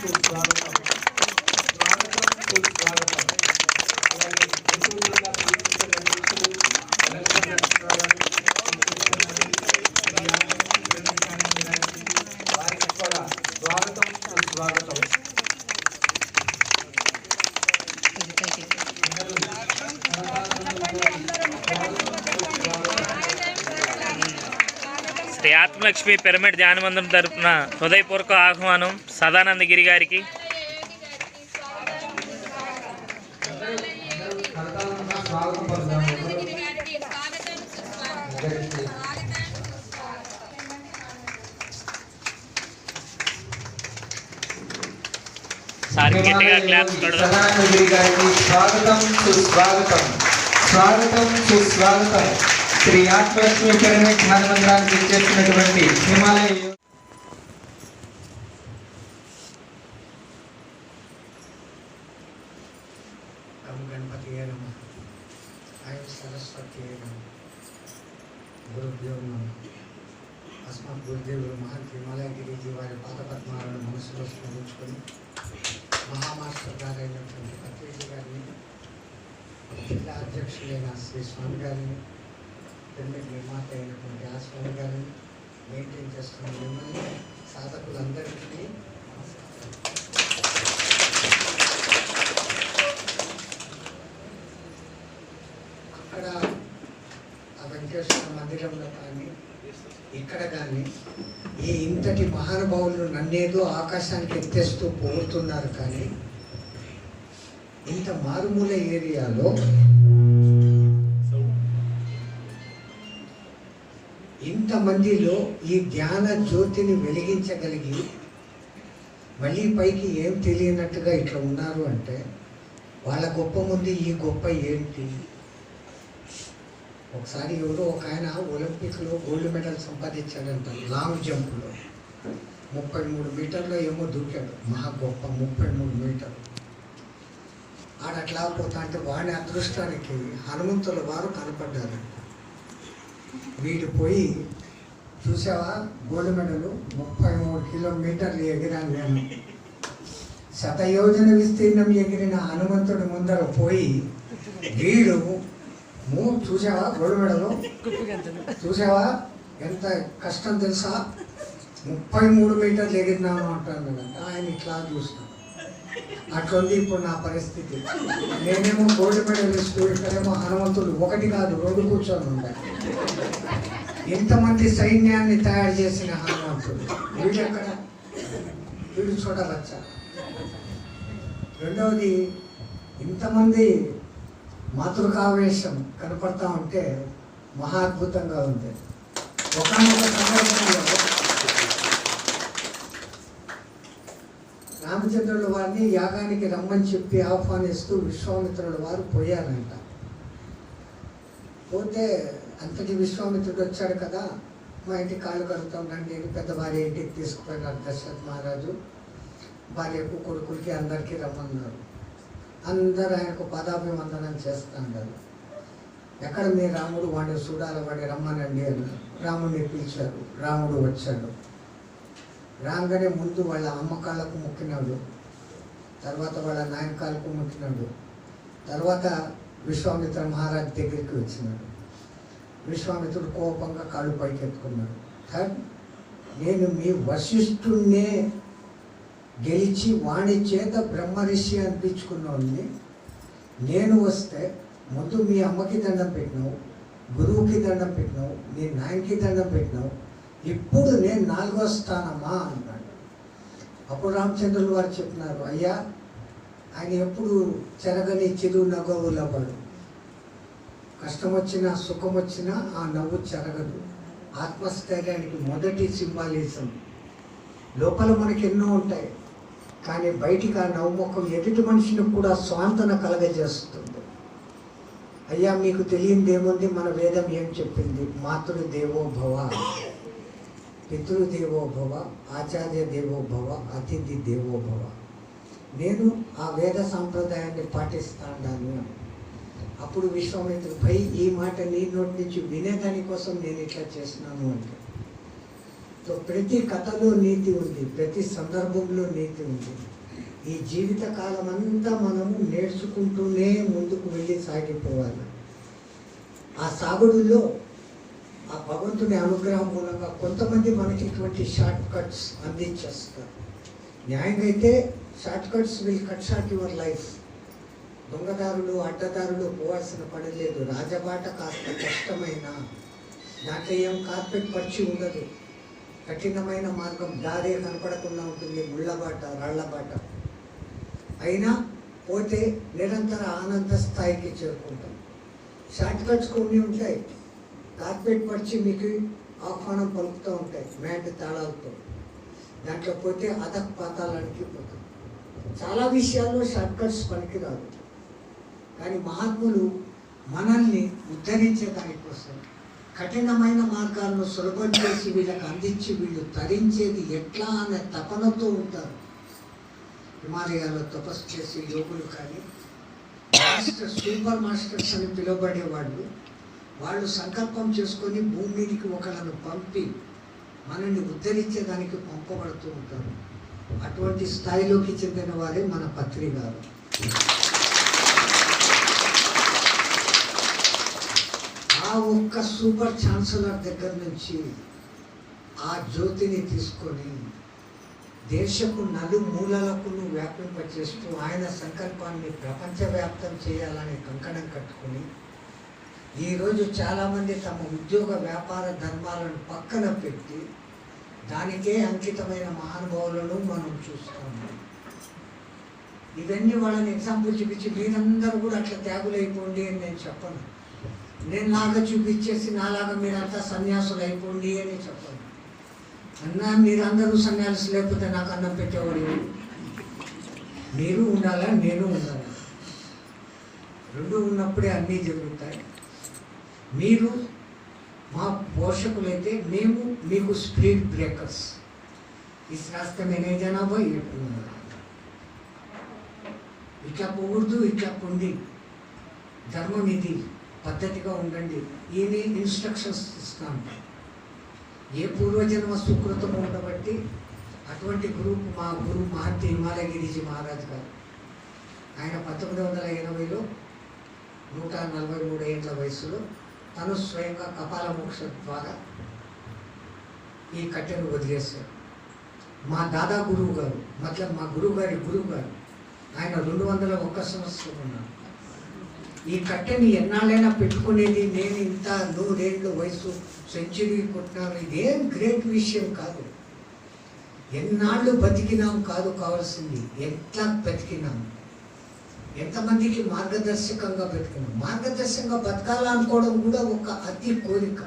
సుస్వాగతం స్వాగతం సుస్వాగతం. అలాగే గుంటూరు జిల్లా పిలిచిన అధ్యక్షులు తెలంగాణ వారికి కూడా స్వాగతం సుస్వాగతం. శ్రీ ఆత్మలక్ష్మి పిరమిడ్ ధ్యాన మందిరం తరపున హృదయపూర్వక ఆహ్వానం సదానందగిరి గారికి. సదానందగిరి గారికి స్వాగతం సుస్వాగతం. స్వాగతం సుస్వాగతం. శ్రీ ఆత్మలక్ష్మి పిరమిడ్ ధ్యాన మందిరానికి చేసినటువంటి హిమాలయ గణపతి సరస్వతి గురుభ్యో నమః. అస్మత్ గురుదేవులు మహంత్ హిమాలయగిరిజీ వారి పాదపద్మాలను మనసులో స్మరించుకొని మహామాస్టర్ గారైనటువంటి పత్రిజీ గారిని, జిల్లా అధ్యక్షులైన శ్రీ స్వామి గారిని, పిరమిడ్ నిర్మాత అయినటువంటి ఆ స్వామి గారిని, మెయింటైన్ చేస్తున్న మిమ్మల్ని సాధకులందరికీ అక్కడ ఆ వెంకటేశ్వర మందిరంలో కానీ ఇక్కడ కానీ ఈ ఇంతటి మహానుభావులు నన్నేదో ఆకాశానికి ఎత్తేస్తూ పోతున్నారు. కానీ ఇంత మారుమూల ఏరియాలో ఇంతమందిలో ఈ ధ్యాన జ్యోతిని వెలిగించగలిగి మళ్ళీ పైకి ఏం తెలియనట్టుగా ఇట్లా ఉన్నారు అంటే వాళ్ళ గొప్ప ముందు ఈ గొప్ప ఏంటి? ఒకసారి ఎవరో ఒక ఆయన ఒలింపిక్లో గోల్డ్ మెడల్ సంపాదించాడంట లాంగ్ జంప్లో. 33 మీటర్లో ఏమో దూకాడు, మహా గొప్ప 33 మీటర్లు. ఆడట్లా పోతా అంటే వాడి అదృష్టానికి హనుమంతుల వారు కనపడ్డారు. వీడు పోయి చూసావా గోల్డ్ మెడల్ 33 కిలోమీటర్లు ఎగిరాను నేను. శతయోజన విస్తీర్ణం ఎగిరిన హనుమంతుడి ముందర పోయి వీడు చూసావా గోల్డ్ మెడల్ చూసావా ఎంత కష్టం తెలుసా, 33 మీటర్లు ఎగిరినాను అంటాను కదా. ఆయన ఇట్లా చూసినా అట్లుంది ఇప్పుడు నా పరిస్థితి. నేనేమో గోల్డ్ మెడలిస్ట్, ఇక్కడేమో హనుమంతుడు ఒకటి కాదు 2 కూర్చొని ఉంటాయి. ఇంతమంది సైన్యాన్ని తయారు చేసిన హనుమంతుడు వీడు ఎక్కడ? వీడు చూడవచ్చా? రెండవది, ఇంతమంది మాతృకావేశం కనపడతా ఉంటే మహా అద్భుతంగా ఉంది. ఒకనొక సందర్భంలో రామచంద్రుల వారిని యాగానికి రమ్మని చెప్పి ఆహ్వానిస్తూ విశ్వామిత్రుల వారు పోయారంట. పోతే అంతటి విశ్వామిత్రుడు వచ్చాడు కదా, మా ఇంటికి కాళ్ళు కడుగుతాం రండి, పెద్ద భార్య ఇంటికి తీసుకుపోయినారు దశరథ మహారాజు. భార్యకు కొడుకులకి అందరికీ రమ్మన్నారు. అందరూ ఆయనకు పదాభివందనం చేస్తున్నారు. ఎక్కడ మీ రాముడు, వాడిని చూడాలి, వాడి రమ్మనండి అన్నారు. రాముడిని పిలిచారు. రాముడు వచ్చాడు. రాగానే ముందు వాళ్ళ అమ్మ కాళ్ళకు మొక్కినాడు, తర్వాత వాళ్ళ నాయన కాళ్ళకు మొక్కినాడు, తర్వాత విశ్వామిత్ర మహారాజు దగ్గరికి వచ్చినాడు. విశ్వామిత్రుడు కోపంగా కాళ్ళు పైకి ఎత్తుకున్నాడు. థర్డ్, నేను మీ వశిష్ఠుణ్ణే గెలిచి వాణి చేత బ్రహ్మరిషి అనిపించుకున్నాను. నేను వస్తే ముందు మీ అమ్మకి దండం పెట్టినావు, గురువుకి దండం పెట్టినావు, నీ నాయనకి దండం పెట్టినావు, ఇప్పుడు నేను 4వ స్థానమా అన్నాడు. అప్పుడు రామచంద్రులు వారు చెప్పినారు, అయ్యా ఆయన ఎప్పుడు చెరగని చిరు నవ్వులవాడు. కష్టం వచ్చినా సుఖం వచ్చినా ఆ నవ్వు చెరగదు. ఆత్మస్థైర్యానికి మొదటి సింబాలిజం. లోపల మనకి ఎన్నో ఉంటాయి, కానీ బయటికి ఆ నవ్వుముఖం ఎదుటి మనిషిని కూడా స్వాంతన కలగజేస్తుంది. అయ్యా మీకు తెలియంది ఏముంది? మన వేదం ఏం చెప్పింది? మాతృదేవో భవ, పితృదేవో భవ, ఆచార్య దేవో భవ, అతిథి దేవో భవ. నేను ఆ వేద సాంప్రదాయాన్ని పాటిస్తాను. అప్పుడు విశ్వామిత్రుడు, భయ్ ఈ మాట నీ నోటి నుంచి వినేదానికోసం నేను ఇట్లా చేస్తున్నాను అంటే. సో ప్రతి కథలో నీతి ఉంది, ప్రతి సందర్భంలో నీతి ఉంది. ఈ జీవిత కాలం అంతా మనము నేర్చుకుంటూనే ముందుకు వెళ్ళి సాగిపోవాలి. ఆ సాగుడులో ఆ భగవంతుని అనుగ్రహం మూలంగా కొంతమంది మనకి ఇటువంటి షార్ట్ కట్స్ అందించేస్తారు. న్యాయంగా అయితే shortcuts will cut short your life. దొంగదారులు అడ్డదారులు పోవాల్సిన పని లేదు. రాజబాట కాస్త కష్టమైన, దాంట్లో ఏం కార్పెట్ పరిచి ఉండదు. కఠినమైన మార్గం, దారే కనపడకుండా ఉంటుంది, ముళ్ళబాట, రాళ్లబాట. అయినా పోతే నిరంతర ఆనంద స్థాయికి చేరుకుంటాం. షార్ట్ కట్స్ కొన్ని ఉంటాయి, కార్పెట్ పరిచి మీకు ఆహ్వానం పలుకుతూ ఉంటాయి మ్యాట్ తాళాలతో. దాంట్లో పోతే అధః పాతాళానికి పోతాం. చాలా విషయాల్లో షార్ట్ కట్స్ పనికిరాదు. కానీ మహాత్ములు మనల్ని ఉద్ధరించే దానికోసం కఠినమైన మార్గాలను సులభం చేసి వీళ్ళకి అందించి వీళ్ళు తరించేది ఎట్లా అనే తపనతో ఉంటారు. హిమాలయాల్లో తపస్సు చేసే యోగులు కానీ మాస్టర్స్, సూపర్ మాస్టర్స్ అని పిలువబడే వాళ్ళు సంకల్పం చేసుకొని భూమి మీదకి ఒకళ్ళను పంపి మనల్ని ఉద్ధరించేదానికి పంపబడుతూ ఉంటారు. అటువంటి స్థాయిలోకి చెందిన వారే మన పత్రి గారు. ఆ ఒక్క సూపర్ ఛాన్సలర్ దగ్గర నుంచి ఆ జ్యోతిని తీసుకొని దేశపు నలుమూలలకు వ్యాపింపచేస్తూ ఆయన సంకల్పాన్ని ప్రపంచవ్యాప్తం చేయాలని కంకణం కట్టుకుని ఈరోజు చాలామంది తమ ఉద్యోగ వ్యాపార ధర్మాలను పక్కన పెట్టి దానికే అంకితమైన మహానుభావులను మనం చూస్తాము. ఇవన్నీ వాళ్ళని ఎగ్జాంపుల్ చూపించి మీరందరూ కూడా అట్లా త్యాగులైపోండి అని నేను చెప్పను. నేను లాగా చూపించేసి నాలాగా మీరంతా సన్యాసులు అయిపోండి అని చెప్పను. అన్నా మీరందరూ సన్యాసులు లేకపోతే నాకు అన్నం పెట్టేవాడు. మీరు ఉండాలా, నేను ఉండాలా. రెండు ఉన్నప్పుడే అన్నీ జరుగుతాయి. మీరు మా పోషకులైతే మేము మీకు స్పీడ్ బ్రేకర్స్. ఈ శాస్త్రం ఎనే జనాభా ఇట్లా పోకూడదు, ఇట్లా పొండి, ధర్మం ఇది, పద్ధతిగా ఉండండి, ఈయన ఇన్స్ట్రక్షన్స్ ఇస్తాం. ఏ పూర్వజన్మ సుకృతం ఉండబట్టి అటువంటి మా గురువు మహంతి హిమాలయగిరిజీ మహారాజ్ గారు. ఆయన 1980లో 143 ఏళ్ల వయసులో తను స్వయంగా కపాల మోక్ష ద్వారా ఈ కట్టెను వదిలేశారు. మా దాదా గురువు గారు, మా గురువు గారు ఆయన 201 సంవత్సరం ఉన్నారు. ఈ కట్టెని ఎన్నాళ్ళైనా పెట్టుకునేది నేను ఇంత 100 ఏళ్ళ వయసు సెంచరీ కొట్టినాను, ఇదేం గ్రేట్ విషయం కాదు. ఎన్నాళ్ళు బతికినాం కాదు కావాల్సింది, ఎట్లా బతికినాము, ఎంతమందికి మార్గదర్శకంగా బతికినాం. మార్గదర్శకంగా బతకాలనుకోవడం కూడా ఒక అతి కోరిక.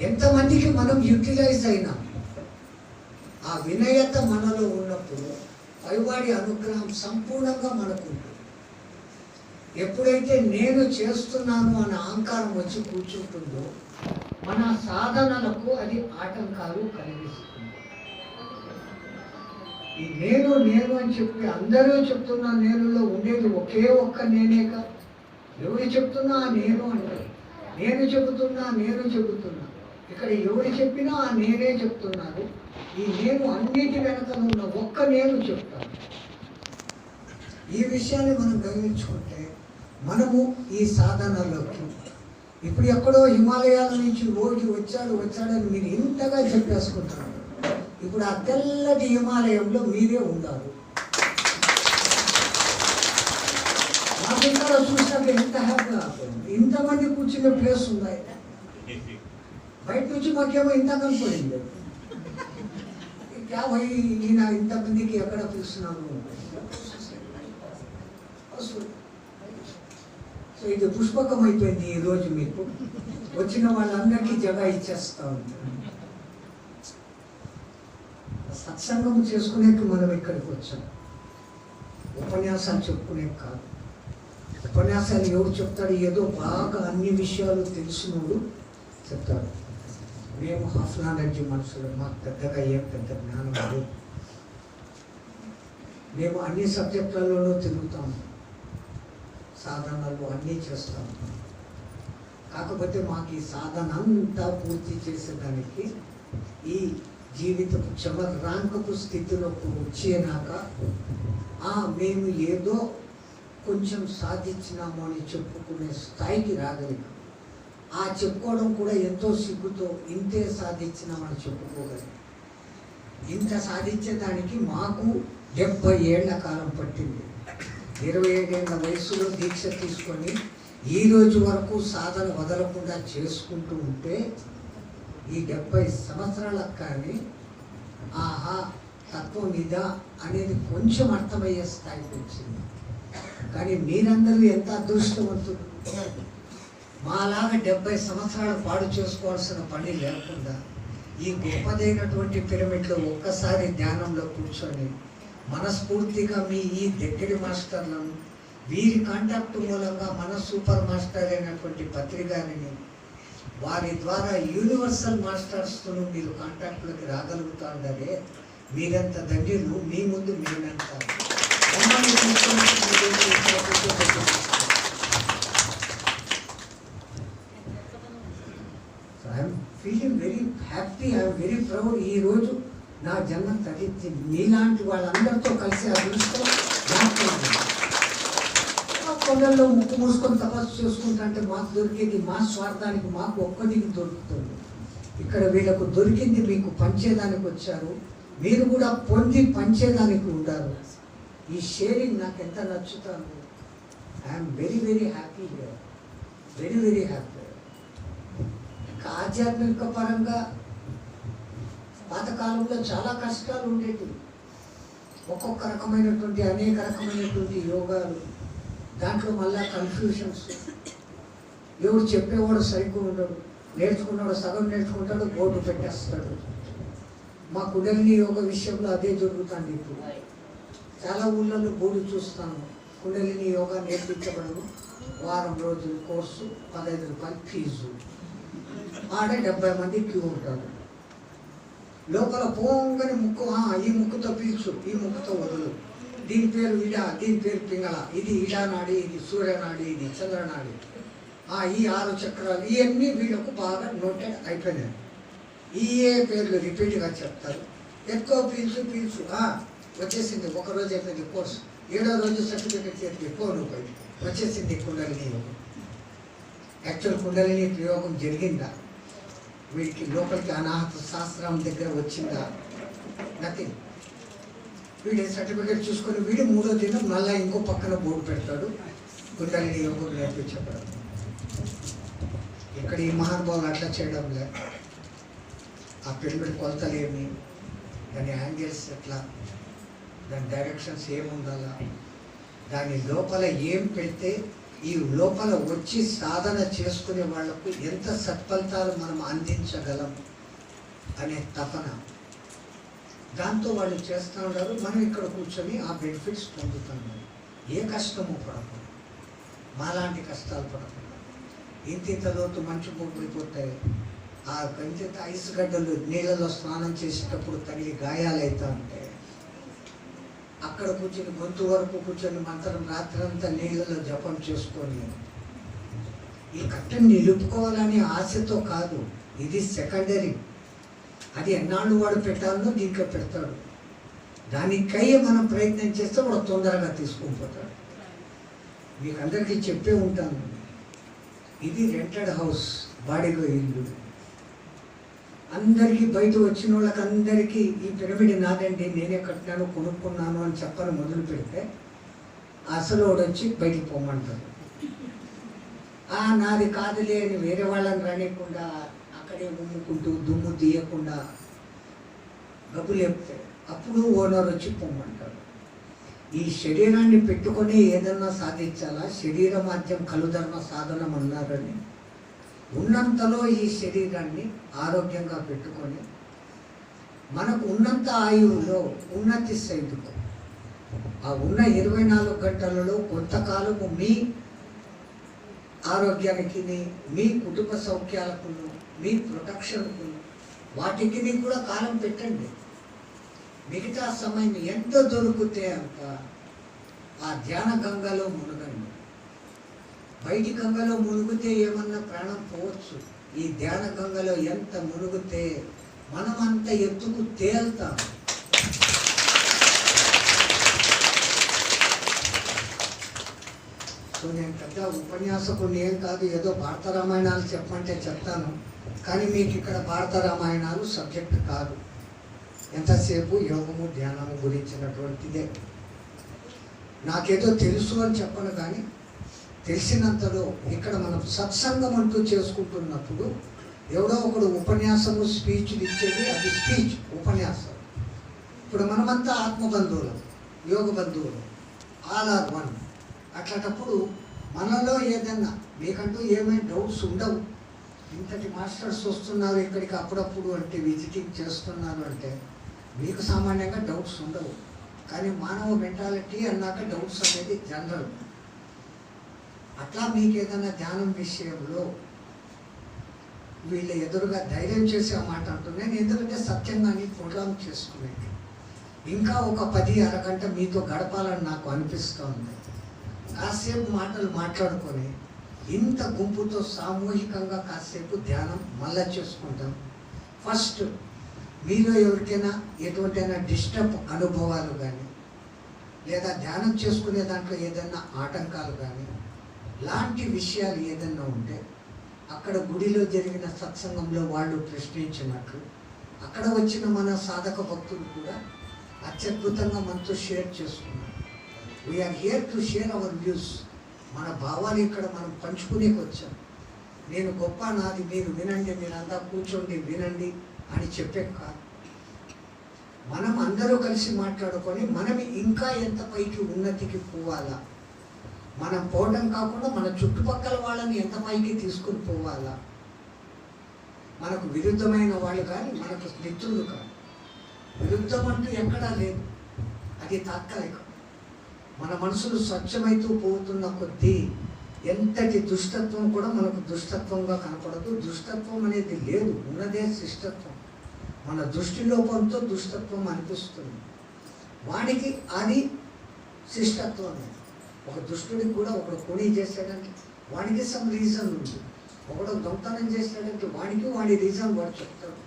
ఎంతమందికి మనం యూటిలైజ్ అయినాం. ఆ వినయత మనలో ఉన్నప్పుడు పైవాడి అనుగ్రహం సంపూర్ణంగా మనకు ఉంటుంది. ఎప్పుడైతే నేను చేస్తున్నాను అనే అహంకారం వచ్చి కూర్చుంటుందో మన సాధనలకు అది ఆటంకాలు కలిగిస్తుంది. ఈ నేను అని చెప్పి అందరూ చెప్తున్నా నేనులో ఉండేది ఒకే ఒక్క నేనేగా. ఎవరు చెప్తున్నా నేను అంటే నేను చెబుతున్నా. ఇక్కడ ఎవరు చెప్పినా ఆ నేనే చెప్తున్నారు. ఈ నేను అన్నిటి వెనక ఉన్న ఒక్క నేను చెప్తాను. ఈ విషయాన్ని మనం గమనించుకుంటే మనము ఈ సాధనలోకి ఇప్పుడు ఎక్కడో హిమాలయాల నుంచి రోగి వచ్చాడని మీరు ఇంతగా చెప్పేసుకుంటున్నారు. ఇప్పుడు ఆ తెల్లటి హిమాలయంలో మీరే ఉండాలి. నాకు ఇక్కడ చూసినాక ఎంత హ్యాపీగా ఇంతమంది కూర్చునే ప్లేస్ ఉన్నాయి. బయట నుంచి మాకేమో ఇంత కనపడింది. ఈయన ఇంతమందికి ఎక్కడ పిలుస్తున్నాను. సో ఇది పుష్పకం అయిపోయింది. ఈరోజు మీకు వచ్చిన వాళ్ళందరికీ జగా ఇచ్చేస్తా ఉంటారు. సత్సంగం చేసుకునేకి మనం ఇక్కడికి వచ్చాం. ఉపన్యాసాలు చెప్పుకునే కాదు. ఉపన్యాసాలు ఎవరు చెప్తాడు? ఏదో బాగా అన్ని విషయాలు తెలిసినోడు చెప్తాడు. మేము హాఫ్ నాలెడ్జ్ మనుషులు, మాకు పెద్దగా ఏం పెద్ద జ్ఞానం లేదు. మేము అన్ని సబ్జెక్టులలోనూ తిరుగుతాము, సాధనలు అన్నీ చేస్తాము. కాకపోతే మాకు ఈ సాధన అంతా పూర్తి చేసేదానికి ఈ జీవితపు చమరాంకపు స్థితిలోకి వచ్చినాక మేము ఏదో కొంచెం సాధించినాము అని చెప్పుకునే స్థాయికి రాగలిగాం. చెప్పుకోవడం కూడా ఎంతో సిగ్గుతో ఇంతే సాధించినామని చెప్పుకోగలిగాం. ఇంత సాధించేదానికి మాకు 70 ఏళ్ల కాలం పట్టింది. 25 ఏళ్ల వయసులో దీక్ష తీసుకొని ఈ రోజు వరకు సాధన వదలకుండా చేసుకుంటూ ఉంటే ఈ 70 సంవత్సరాలకు కానీ తత్వం ఇదా అనేది కొంచెం అర్థమయ్యే స్థాయికి వచ్చింది. కానీ మీరందరూ ఎంత అదృష్టవంతులు. మాలాగా 70 సంవత్సరాలు పాడు చేసుకోవాల్సిన పని లేకుండా ఈ గొప్పదైనటువంటి పిరమిడ్లో ఒక్కసారి ధ్యానంలో కూర్చొని మనస్ఫూర్తిగా మీ ఈ దగ్గరి మాస్టర్లను వీరి కాంటాక్ట్ మూలంగా మన సూపర్ మాస్టర్ అయినటువంటి పత్రికారిని వారి ద్వారా యూనివర్సల్ మాస్టర్స్తో మీరు కాంటాక్ట్లోకి రాగలుగుతాండరే మీరంత ధన్యులు. మీ ముందు మీరంత I'm feeling very happy, I'm very proud. ఈరోజు నా జన్మ తగ్గించింది. మీలాంటి వాళ్ళందరితో కలిసి అదృష్టం కొండల్లో ముక్కు మూసుకొని తపస్సు చేసుకుంటే మాకు దొరికేది మా స్వార్థానికి మాకు ఒక్కటికి దొరుకుతుంది. ఇక్కడ వీళ్ళకు దొరికింది మీకు పంచేదానికి వచ్చారు. మీరు కూడా పొంది పంచేదానికి ఉండారు. ఈ షేరింగ్ నాకు ఎంత నచ్చుతాను. I'm very very happy here, very very happy. ఇంకా ఆధ్యాత్మిక పరంగా పాతకాలంలో చాలా కష్టాలు ఉండేవి. ఒక్కొక్క రకమైనటువంటి అనేక రకమైనటువంటి యోగాలు, దాంట్లో మళ్ళా కన్ఫ్యూషన్స్. ఎవరు చెప్పేవాడు సరిగ్గా ఉండడు, నేర్చుకున్నాడు సగం నేర్చుకుంటాడు, బోర్డు పెట్టేస్తాడు. మా కుండలిని యోగ విషయంలో అదే జరుగుతుంది. ఇప్పుడు చాలా ఊళ్ళలో బోర్డు చూస్తాను, కుండలిని యోగా నేర్పించబడను, వారం రోజుల కోర్సు, 15 రూపాయలు ఫీజు. ఆడే 70 మంది క్యూ ఉంటారు. లోపల పోంగని ముక్కు, ఈ ముక్కుతో పీల్చు, ఈ ముక్కుతో వదులు, దీని పేరు ఇడా, దీని పేరు పింగళ, ఇది ఇడానాడి, ఇది సూర్యనాడి, ఇది చంద్రనాడి, ఈ 6 చక్రాలు, ఇవన్నీ వీళ్ళకు బాగా నోటెడ్ అయిపోయినాయి. ఏ పేర్లు రిపీట్గా చెప్తారు. ఎక్కువ పీల్చు పీల్చు, వచ్చేసింది. ఒకరోజు అయిపోయింది కోర్సు, 7వ రోజు సర్టిఫికెట్ చేతికి పోయి వచ్చేసింది కుండలిని యోగం. యాక్చువల్ కుండలిని ప్రయోగం జరిగిందా, వీడికి లోపలికి అనాహత శాస్త్రం దగ్గర వచ్చిందా, నథింగ్. వీడి సర్టిఫికేట్ చూసుకొని వీడు 3వ దినం మళ్ళీ ఇంకో పక్కన బోర్డు పెడతాడు, కుండలిని యోగం నేర్పించబడదు. ఇక్కడ ఈ మహానుభావులు అట్లా చేయడం లేదు. ఆ పిరమిడ్ కొలతలు ఏమి, దాని యాంగిల్స్ ఎట్లా, దాని డైరెక్షన్స్ ఏముండాలా, దాని లోపల ఏం పెడితే ఈ లోపల వచ్చి సాధన చేసుకునే వాళ్లకు ఎంత సత్ఫలితాలు మనం అందించగలం అనే తపన, దాంతో వాళ్ళు చేస్తూ ఉంటారు. మనం ఇక్కడ కూర్చొని ఆ బెనిఫిట్స్ పొందుతున్నాం. ఏ కష్టము పడకుండా, మాలాంటి కష్టాలు పడకుండా. ఇంత లోతు మంచు పొగిపోతాయి, ఇంత ఐస్ గడ్డలు నీళ్ళలో స్నానం చేసేటప్పుడు తగిలి గాయాలవుతూ ఉంటాయి. అక్కడ కూర్చొని గొంతు వరకు కూర్చొని మంత్రం రాత్రంతా నీళ్ళలో జపం చేసుకొని ఈ కట్టని నిలుపుకోవాలనే ఆశతో కాదు, ఇది సెకండరీ. అది ఎన్నాళ్ళు వాడు పెట్టాలో దీంట్లో పెడతాడు. దానికై మనం ప్రయత్నం చేస్తే వాడు తొందరగా తీసుకొని పోతాడు. మీకు అందరికీ చెప్పే ఉంటాను, ఇది రెంటెడ్ హౌస్, బాడీలో ఇల్లు. అందరికీ బయట వచ్చిన వాళ్ళకి అందరికీ ఈ పిరమిడ్ నాదండి, నేనే కట్టినాను, కొనుక్కున్నాను అని చెప్పని మొదలు పెడితే అసలు వాడు వచ్చి బయటికి పోమంటాడు. నాది కాదులే అని వేరే వాళ్ళని రానియకుండా అక్కడే ఉమ్ముకుంటూ దుమ్ము తీయకుండా గబ్బు లేపుతాడు. అప్పుడు ఓనర్ వచ్చి పొమ్మంటాడు. ఈ శరీరాన్ని పెట్టుకొని ఏదన్నా సాధించాలా, శరీర మాధ్యం కలుధర్మ సాధనం అన్నారని ఉన్నంతలో ఈ శరీరాన్ని ఆరోగ్యంగా పెట్టుకొని మనకు ఉన్నంత ఆయువులో ఉన్నతి సైతుకు ఆ ఉన్న 24 గంటలలో కొంతకాలము మీ ఆరోగ్యానికి, మీ కుటుంబ సౌఖ్యాలకు, మీ ప్రొటెక్షన్కు, వాటికి కూడా కాలం పెట్టండి. మిగతా సమయం ఎంత దొరికితే అంత ఆ ధ్యాన గంగలో మునగండి. బయటి గంగలో మునిగితే ఏమన్నా ప్రాణం పోవచ్చు. ఈ ధ్యాన గంగలో ఎంత మునిగితే మనం అంత ఎత్తుకు తేల్తాం. సో నేను పెద్ద ఉపన్యాసకుని ఏం కాదు, ఏదో భారత రామాయణాలు చెప్పమంటే చెప్తాను, కానీ మీకు ఇక్కడ భారత రామాయణాలు సబ్జెక్ట్ కాదు. ఎంతసేపు యోగము ధ్యానము గురించినటువంటిదే. నాకేదో తెలుసు అని చెప్పను, కానీ తెలిసినంతలో ఇక్కడ మనం సత్సంగం అంటూ చేసుకుంటున్నప్పుడు ఎవడో ఒకడు ఉపన్యాసము స్పీచ్లు ఇచ్చేది, అది స్పీచ్, ఉపన్యాసం. ఇప్పుడు మనమంతా ఆత్మబంధువులం, యోగ బంధువులు, ఆల్ ఆర్ వన్. అట్లాంటప్పుడు మనలో ఏదన్నా మీకంటూ ఏమైనా డౌట్స్ ఉండవు. ఇంతటి మాస్టర్స్ వస్తున్నారు ఇక్కడికి అప్పుడప్పుడు అంటే, విజిటింగ్ చేస్తున్నారు అంటే మీకు సామాన్యంగా డౌట్స్ ఉండవు. కానీ మానవ మెంటాలిటీ అన్నాక డౌట్స్ అనేది జనరల్. అట్లా మీకు ఏదైనా ధ్యానం విషయంలో వీళ్ళ ఎదురుగా ధైర్యం చేసే మాట అంటున్నాను, ఎందుకంటే సత్యంగాని ప్రోగ్రామ్ చేసుకునేది. ఇంకా ఒక 10 అరగంట మీతో గడపాలని నాకు అనిపిస్తుంది. కాసేపు మాటలు మాట్లాడుకొని ఇంత గుంపుతో సామూహికంగా కాసేపు ధ్యానం మళ్ళా చేసుకుంటాం. ఫస్ట్ మీలో ఎవరికైనా ఎటువంటైనా డిస్టర్బ్ అనుభవాలు కానీ, లేదా ధ్యానం చేసుకునే దాంట్లో ఏదైనా ఆటంకాలు కానీ, లాంటి విషయాలు ఏదైనా ఉంటే అక్కడ గుడిలో జరిగిన సత్సంగంలో వాళ్ళు ప్రశ్నించినట్లు అక్కడ వచ్చిన మన సాధక భక్తులు కూడా అత్యద్భుతంగా మనతో షేర్ చేసుకున్నారు. We are here to share our views. మన భావాలు ఇక్కడ మనం పంచుకునేకి వచ్చాం. నేను గొప్ప, నాది మీరు వినండి, మీరంతా కూర్చోండి వినండి అని చెప్పే కాదు. మనం అందరూ కలిసి మాట్లాడుకొని మనం ఇంకా ఎంత పైకి ఉన్నతికి పోవాలా, మనం పోవడం కాకుండా మన చుట్టుపక్కల వాళ్ళని ఎంత పైకి తీసుకుని పోవాలా. మనకు విరుద్ధమైన వాళ్ళు కానీ, మనకు మిత్రులు కానీ, విరుద్ధం అంటూ ఎక్కడా లేదు, అది తాత్కాలికం. మన మనసులు స్వచ్ఛమైతూ పోతున్న కొద్దీ ఎంతటి దుష్టత్వం కూడా మనకు దుష్టత్వంగా కనపడదు. దుష్టత్వం అనేది లేదు, ఉన్నదే శిష్టత్వం. మన దృష్టిలోపంతో దుష్టత్వం అనిపిస్తుంది, వాడికి అది శిష్టత్వం. ఒక దుష్టుడికి కూడా ఒకడు కొనీ చేశాడంటే వాడికి సమ్ రీజన్ ఉంది, ఒకడు దొంగతనం చేశాడంటే వాడికి వాడి రీజన్ వాడు చెప్తాడు.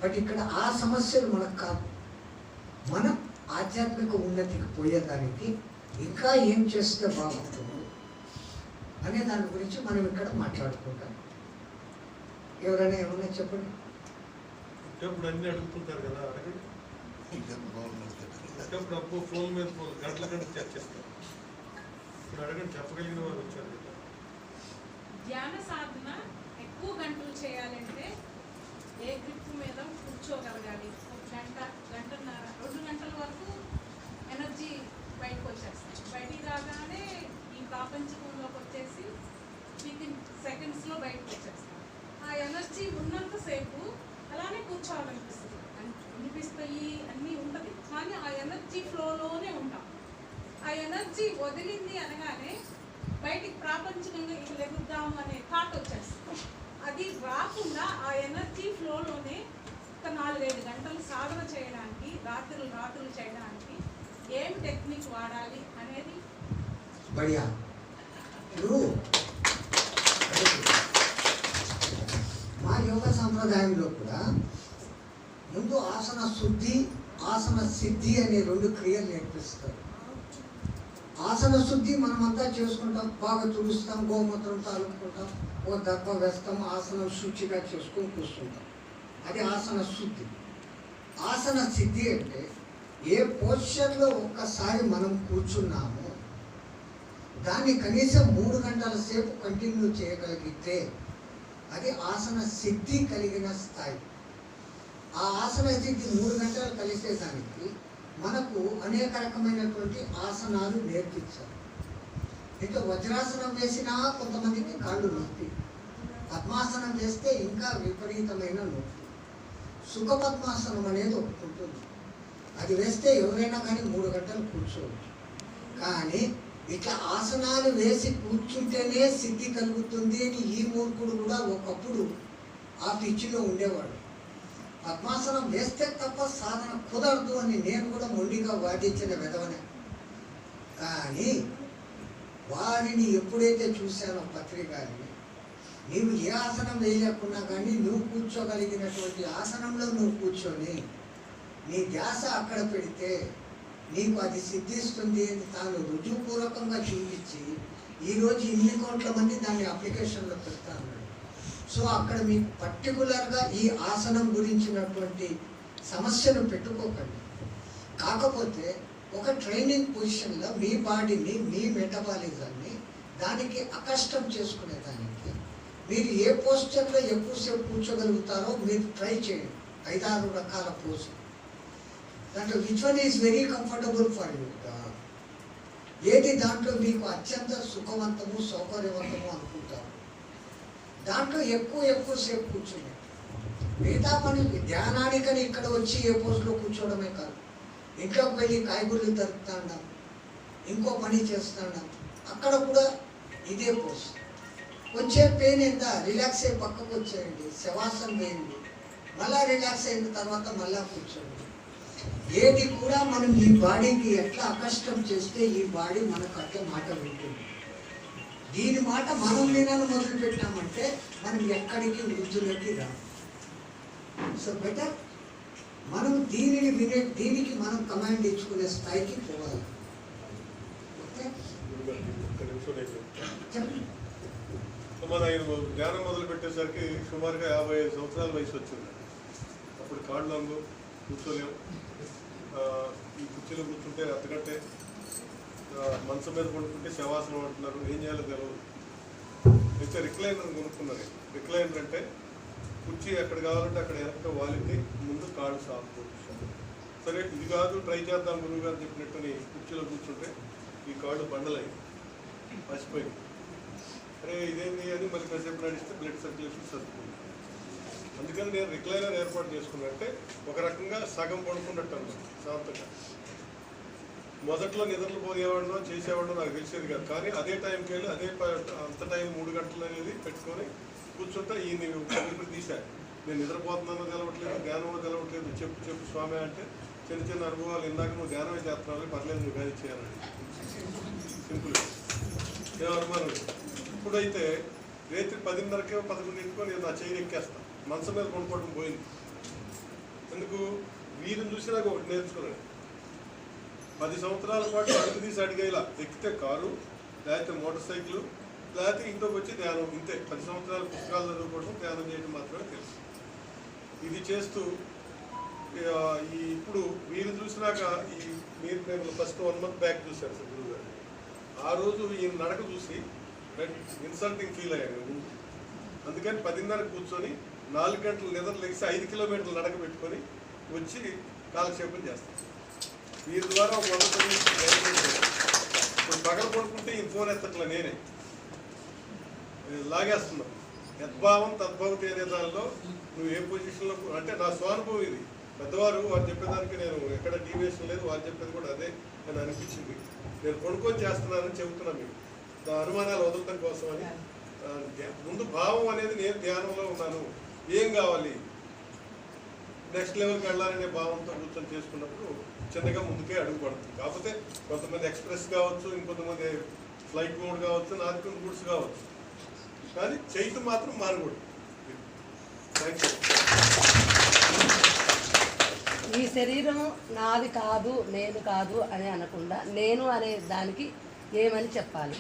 బట్ ఇక్కడ ఆ సమస్యలు మనకు కాదు. మనం ఆధ్యాత్మిక ఉన్నతికి పోయేదానికి ఇంకా ఏం చేస్తే బాగుంటుంది అనే దాని గురించి మనం ఇక్కడ మాట్లాడుకుంటాం. ఎవరైనా ఏమన్నా చెప్పండి. ఇప్పుడు అన్ని అడుగుతుంటారు కదా, అడగండి. అప్పుడు ఫోన్ మీద గంటల గంట చర్చిస్తారు. ఇప్పుడు అడగండి, చెప్పగలిగిన వారు వచ్చారు కదా. ధ్యాన సాధన ఎక్కువ గంటలు చేయాలంటే ఏ గ్రిప్ మీద కూర్చోగలగాలి? ఒక గంట, గంటన్నర, 2 గంటల వరకు ఎనర్జీ బయటకు వచ్చేస్తాయి. బయటికి రాగానే ఈ ప్రాపంచకంలోకి వచ్చేసి వితిన్ సెకండ్స్లో బయటకు వచ్చేస్తాయి. ఆ ఎనర్జీ ఉన్నంతసేపు అలానే కూర్చోవాలనిపిస్తుంది, అనిపిస్తాయి, అన్నీ ఉంటుంది. కానీ ఆ ఎనర్జీ ఫ్లోలోనే ఉంటాం. ఆ ఎనర్జీ వదిలింది అనగానే బయటికి ప్రాపంచికంగా ఇక లెగుద్దాం అనే థాట్ వచ్చేస్తుంది. అది రాకుండా ఆ ఎనర్జీ ఫ్లోలోనే ఒక 4-5 గంటలు సాధన చేయడానికి, రాత్రులు చేయడానికి ఏం టెక్నిక్ వాడాలి అనేది బడియా. ఇప్పుడు మా యోగ సంప్రదాయంలో కూడా ముందు ఆసన శుద్ధి, ఆసన సిద్ధి అనే 2 క్రియలు నేర్పిస్తారు. ఆసన శుద్ధి మనమంతా చేసుకుంటాం, బాగా తుడుస్తాం, గోమూత్రం తాలుకుంటాం, ఓ దర్భ వేస్తాం, ఆసనం శుచిగా చేసుకొని కూర్చుంటాం. అది ఆసన శుద్ధి. ఆసన సిద్ధి అంటే ఏ పోస్చర్లో ఒక్కసారి మనం కూర్చున్నామో దాన్ని కనీసం 3 గంటల సేపు కంటిన్యూ చేయగలిగితే అది ఆసన సిద్ధి కలిగిన స్థాయి. ఆ ఆసన సిద్ధి 3 గంటలు కలిసేదానికి మనకు అనేక రకమైనటువంటి ఆసనాలు నేర్పించారు. ఇంకా వజ్రాసనం వేసినా కొంతమందికి కాళ్ళు నొప్పి, పద్మాసనం వేస్తే ఇంకా విపరీతమైన నొప్పి. సుఖపద్మాసనం అనేది ఒకటి ఉంటుంది, అది వేస్తే ఎవరైనా కానీ 3 గంటలు కూర్చోవచ్చు. కానీ ఇట్లా ఆసనాలు వేసి కూర్చుంటేనే సిద్ధి కలుగుతుంది అని ఈ మూర్ఖుడు కూడా ఒకప్పుడు ఆ పిచ్చిలో ఉండేవాడు. పద్మాసనం వేస్తే తప్ప సాధన కుదరదు అని నేను కూడా మొండిగా వాదించిన విధవనే. కానీ వారిని ఎప్పుడైతే చూశానో పత్రికని, నీవు ఏ ఆసనం వేయలేకున్నా కానీ నువ్వు కూర్చోగలిగినటువంటి ఆసనంలో నువ్వు కూర్చొని నీ ధ్యాస అక్కడ పెడితే నీకు అది సిద్ధిస్తుంది అని తాను రుజువుపూర్వకంగా చూపించి ఈరోజు ఇన్ని కోట్ల మంది దాన్ని అప్లికేషన్లో పెడతా ఉన్నాడు. సో అక్కడ మీకు పర్టికులర్గా ఈ ఆసనం గురించినటువంటి సమస్యను పెట్టుకోకండి. కాకపోతే ఒక ట్రైనింగ్ పొజిషన్లో మీ బాడీని, మీ మెటబాలిజాన్ని దానికి అకష్టం చేసుకునేదానికి మీరు ఏ పోస్చర్లో ఎక్కువసేపు కూర్చోగలుగుతారో మీరు ట్రై చేయండి. 5-6 రకాల పోస్టర్ దాంట్లో which one is very comfortable for you. ఏది దాంట్లో మీకు అత్యంత సుఖవంతము సౌకర్యవంతము అనుకుంటారు దాంట్లో ఎక్కువసేపు కూర్చోండి. మిగతా పని ధ్యానానికని ఇక్కడ వచ్చి ఏ పోస్ట్లో కూర్చోవడమే కాదు, ఇంట్లోకి వెళ్ళి కాయగూరలు తరుపుతాండాం, ఇంకో పని చేస్తాండాం, అక్కడ కూడా ఇదే పోస్ట్. వచ్చే పెయిన్ ఎంత రిలాక్స్ అయ్యి పక్కకు వచ్చేయండి, శవాసనం వేయండి, మళ్ళీ రిలాక్స్ అయిన తర్వాత మళ్ళీ కూర్చోండి. ఏది కూడా మనం ఈ బాడీకి ఎట్లా అకష్టం చేస్తే ఈ బాడీ మనకు అట్లా మాట వింటుంది. దీని మాట మనం వినను మొదలు పెట్టామంటే మనం ఎక్కడికి వృద్ధులకి రాము. సో బెటర్ మనం దీనిని దీనికి మనం కమాండ్ ఇచ్చుకునే స్థాయికి పోవాలి. ఓకే చెప్పండి. మన ధ్యానం మొదలు పెట్టేసరికి సుమారుగా 55 సంవత్సరాల వయసు వచ్చింది. అప్పుడు కాళ్ళు నంగు కూర్చోలేము, ఈ కుర్చీలో కూర్చుంటే అతగట్టే, మంచం మీద పడుకుంటే శవాసనం అంటున్నారు, ఏం చేయాలో తెలియదు. అయితే రిక్లైనర్ కొనుక్కున్నారు. రిక్లైనర్ అంటే కుర్చీ ఎక్కడ కావాలంటే అక్కడ వెనక వాలికి ముందు కాళ్ళు సాగుతుంది. సరే ఇది కాదు ట్రై చేద్దాం గురువు గారు చెప్పినట్టు కుర్చీలో కూర్చుంటే ఈ కాళ్ళు బండలయ్యి మర్చిపోయింది. అరే ఇదేంటి అని మళ్ళీ కాసేపు నడిస్తే బ్లడ్ సర్క్యులేషన్ సర్దుకుంది. అందుకని నేను రిక్లైనర్ ఏర్పాటు చేసుకున్నా. అంటే ఒక రకంగా సగం పడుకున్నట్టు అన్నాను శాంతంగా. మొదట్లో నిద్రలు పోయేవాడినో చేసేవాడినో నాకు తెలిసేది కాదు. కానీ అదే టైంకి వెళ్ళి అదే అంత టైం 3 గంటలు అనేది పెట్టుకొని కూర్చుంటే ఈ ఇప్పుడు తీశాను. నేను నిద్రపోతున్నానో తెలవట్లేదు, ధ్యానంలో తెలవట్లేదు, చెప్పు స్వామి అంటే చిన్న అనుభవాలు. ఇందాక నువ్వు ధ్యానమే చేస్తున్నావు, పర్లేదు నువ్వు కానీ చేయాలని సింపుల్. ఏం అనుమానం లేదు. ఇప్పుడైతే రాత్రి 10:30కో 11:00కో నేను నా చేయి ఎక్కేస్తాను. మనసు మీద కొనుక్కోవడం పోయింది. ఎందుకు వీరిని చూసి నాకు ఒకటి నేర్చుకున్నాను. 10 సంవత్సరాల పాటు అడుగు తీసి అడిగేలా ఎక్కితే కారు, లేకపోతే మోటార్ సైకిల్, లేకపోతే ఇంట్లోకి వచ్చి ధ్యానం. ఇంతే 10 సంవత్సరాలు పుస్తకాలు చదువుకోవడం, ధ్యానం చేయడం మాత్రమే తెలుసు. ఇది చేస్తూ ఇప్పుడు వీరు చూసినాక మేము ఫస్ట్ 1 month బ్యాక్ చూశాను సార్ గురువు గారు. ఆ రోజు ఈ నడక చూసి ఇన్సల్టింగ్ ఫీల్ అయ్యాను. అందుకని 10:30 కూర్చొని 4 గంటలు నిద్ర లెగిసి 5 కిలోమీటర్లు నడక పెట్టుకొని వచ్చి కాలక్షేపం చేస్తాను. వీరి ద్వారా ఒక ఇప్పుడు పగల పడుకుంటే ఈ ఫోన్ ఎత్తట్లా నేనే లాగేస్తున్నాం. యద్భావం తద్భవతి అనే దానిలో నువ్వు ఏ పొజిషన్లో అంటే నా స్వానుభవం ఇది. పెద్దవారు వారు చెప్పేదానికి నేను ఎక్కడ డీవియేషన్ లేదు, వారు చెప్పేది కూడా అదే అని అనిపించింది. నేను కొనుక్కొని చేస్తున్నానని చెబుతున్నాను మీకు. నా అనుమానాలు వదలటం కోసమని. ముందు భావం అనేది నేను ధ్యానంలో ఉన్నాను, ఏం కావాలి నెక్స్ట్ లెవెల్కి వెళ్ళాలనే భావంతో కూర్చొని చేసుకున్నప్పుడు చిన్నగా ముందుకే అడుగు పడుతుంది. కాకపోతే కొంతమంది ఎక్స్ప్రెస్ కావచ్చు, ఇంకొంతమంది ఫ్లైట్ మోడ్ కావచ్చు, నాది కొన్ని గుడ్స్ కావచ్చు, కానీ చేయటం మాత్రం మారకూడదు. Thank you. ఈ శరీరం నాది కాదు, నేను కాదు అని అనకుండా నేను అనే దానికి ఏమని చెప్పాలి?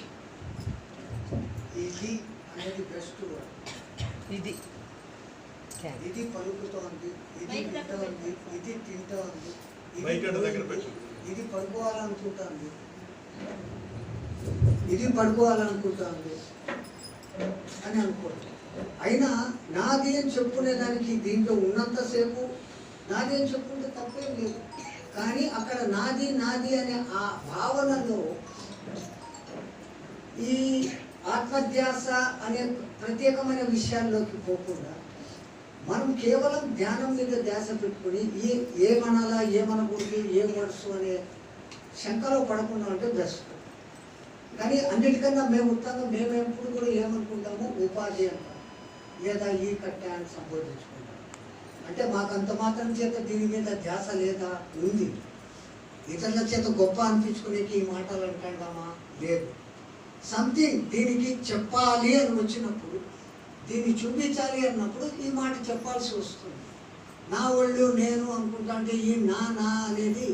ఇది అనేది బెస్ట్ వర్డ్. ఇది ఇది పలుకుతోంది, ఇది వింటోంది, ఇది తింటోంది, ఇది పడుకోవాలనుకుంటుంది, ఇది పడుకోవాలనుకుంటుంది అని అనుకోండి. అయినా నాది అని చెప్పుకునేదానికి దీంట్లో ఉన్నంతసేపు నాది అని చెప్పుకుంటే తప్పేం లేదు. కానీ అక్కడ నాది నాది అనే ఆ భావనలో ఈ ఆత్మధ్యాస అనే ప్రత్యేకమైన విషయాల్లోకి పోకుండా మనం కేవలం ధ్యానం మీద ధ్యాస పెట్టుకుని ఏమనాలా, ఏమనకూడదు, ఏం వర్డ్స్ అనే శంకలో పడకుండా అంటే బెస్ట్. కానీ అన్నిటికన్నా మేము ఉత్తగా మేము ఎప్పుడు కూడా ఏమనుకుంటాము, ఉపాధి అంటాం, లేదా ఈ కట్టె అని సంబోధించుకుంటాం. అంటే మాకు అంత మాత్రం చేత దీని మీద ధ్యాస లేదా, ఉంది. ఇతరుల చేత గొప్ప అనిపించుకునేకి ఈ మాటలు అంటామా, లేదు. సంథింగ్ దీనికి చెప్పాలి అని వచ్చినప్పుడు దీన్ని చూపించాలి అన్నప్పుడు ఈ మాట చెప్పాల్సి వస్తుంది. నా ఒళ్ళు నేను అనుకుంటా అంటే ఈ నా అనేది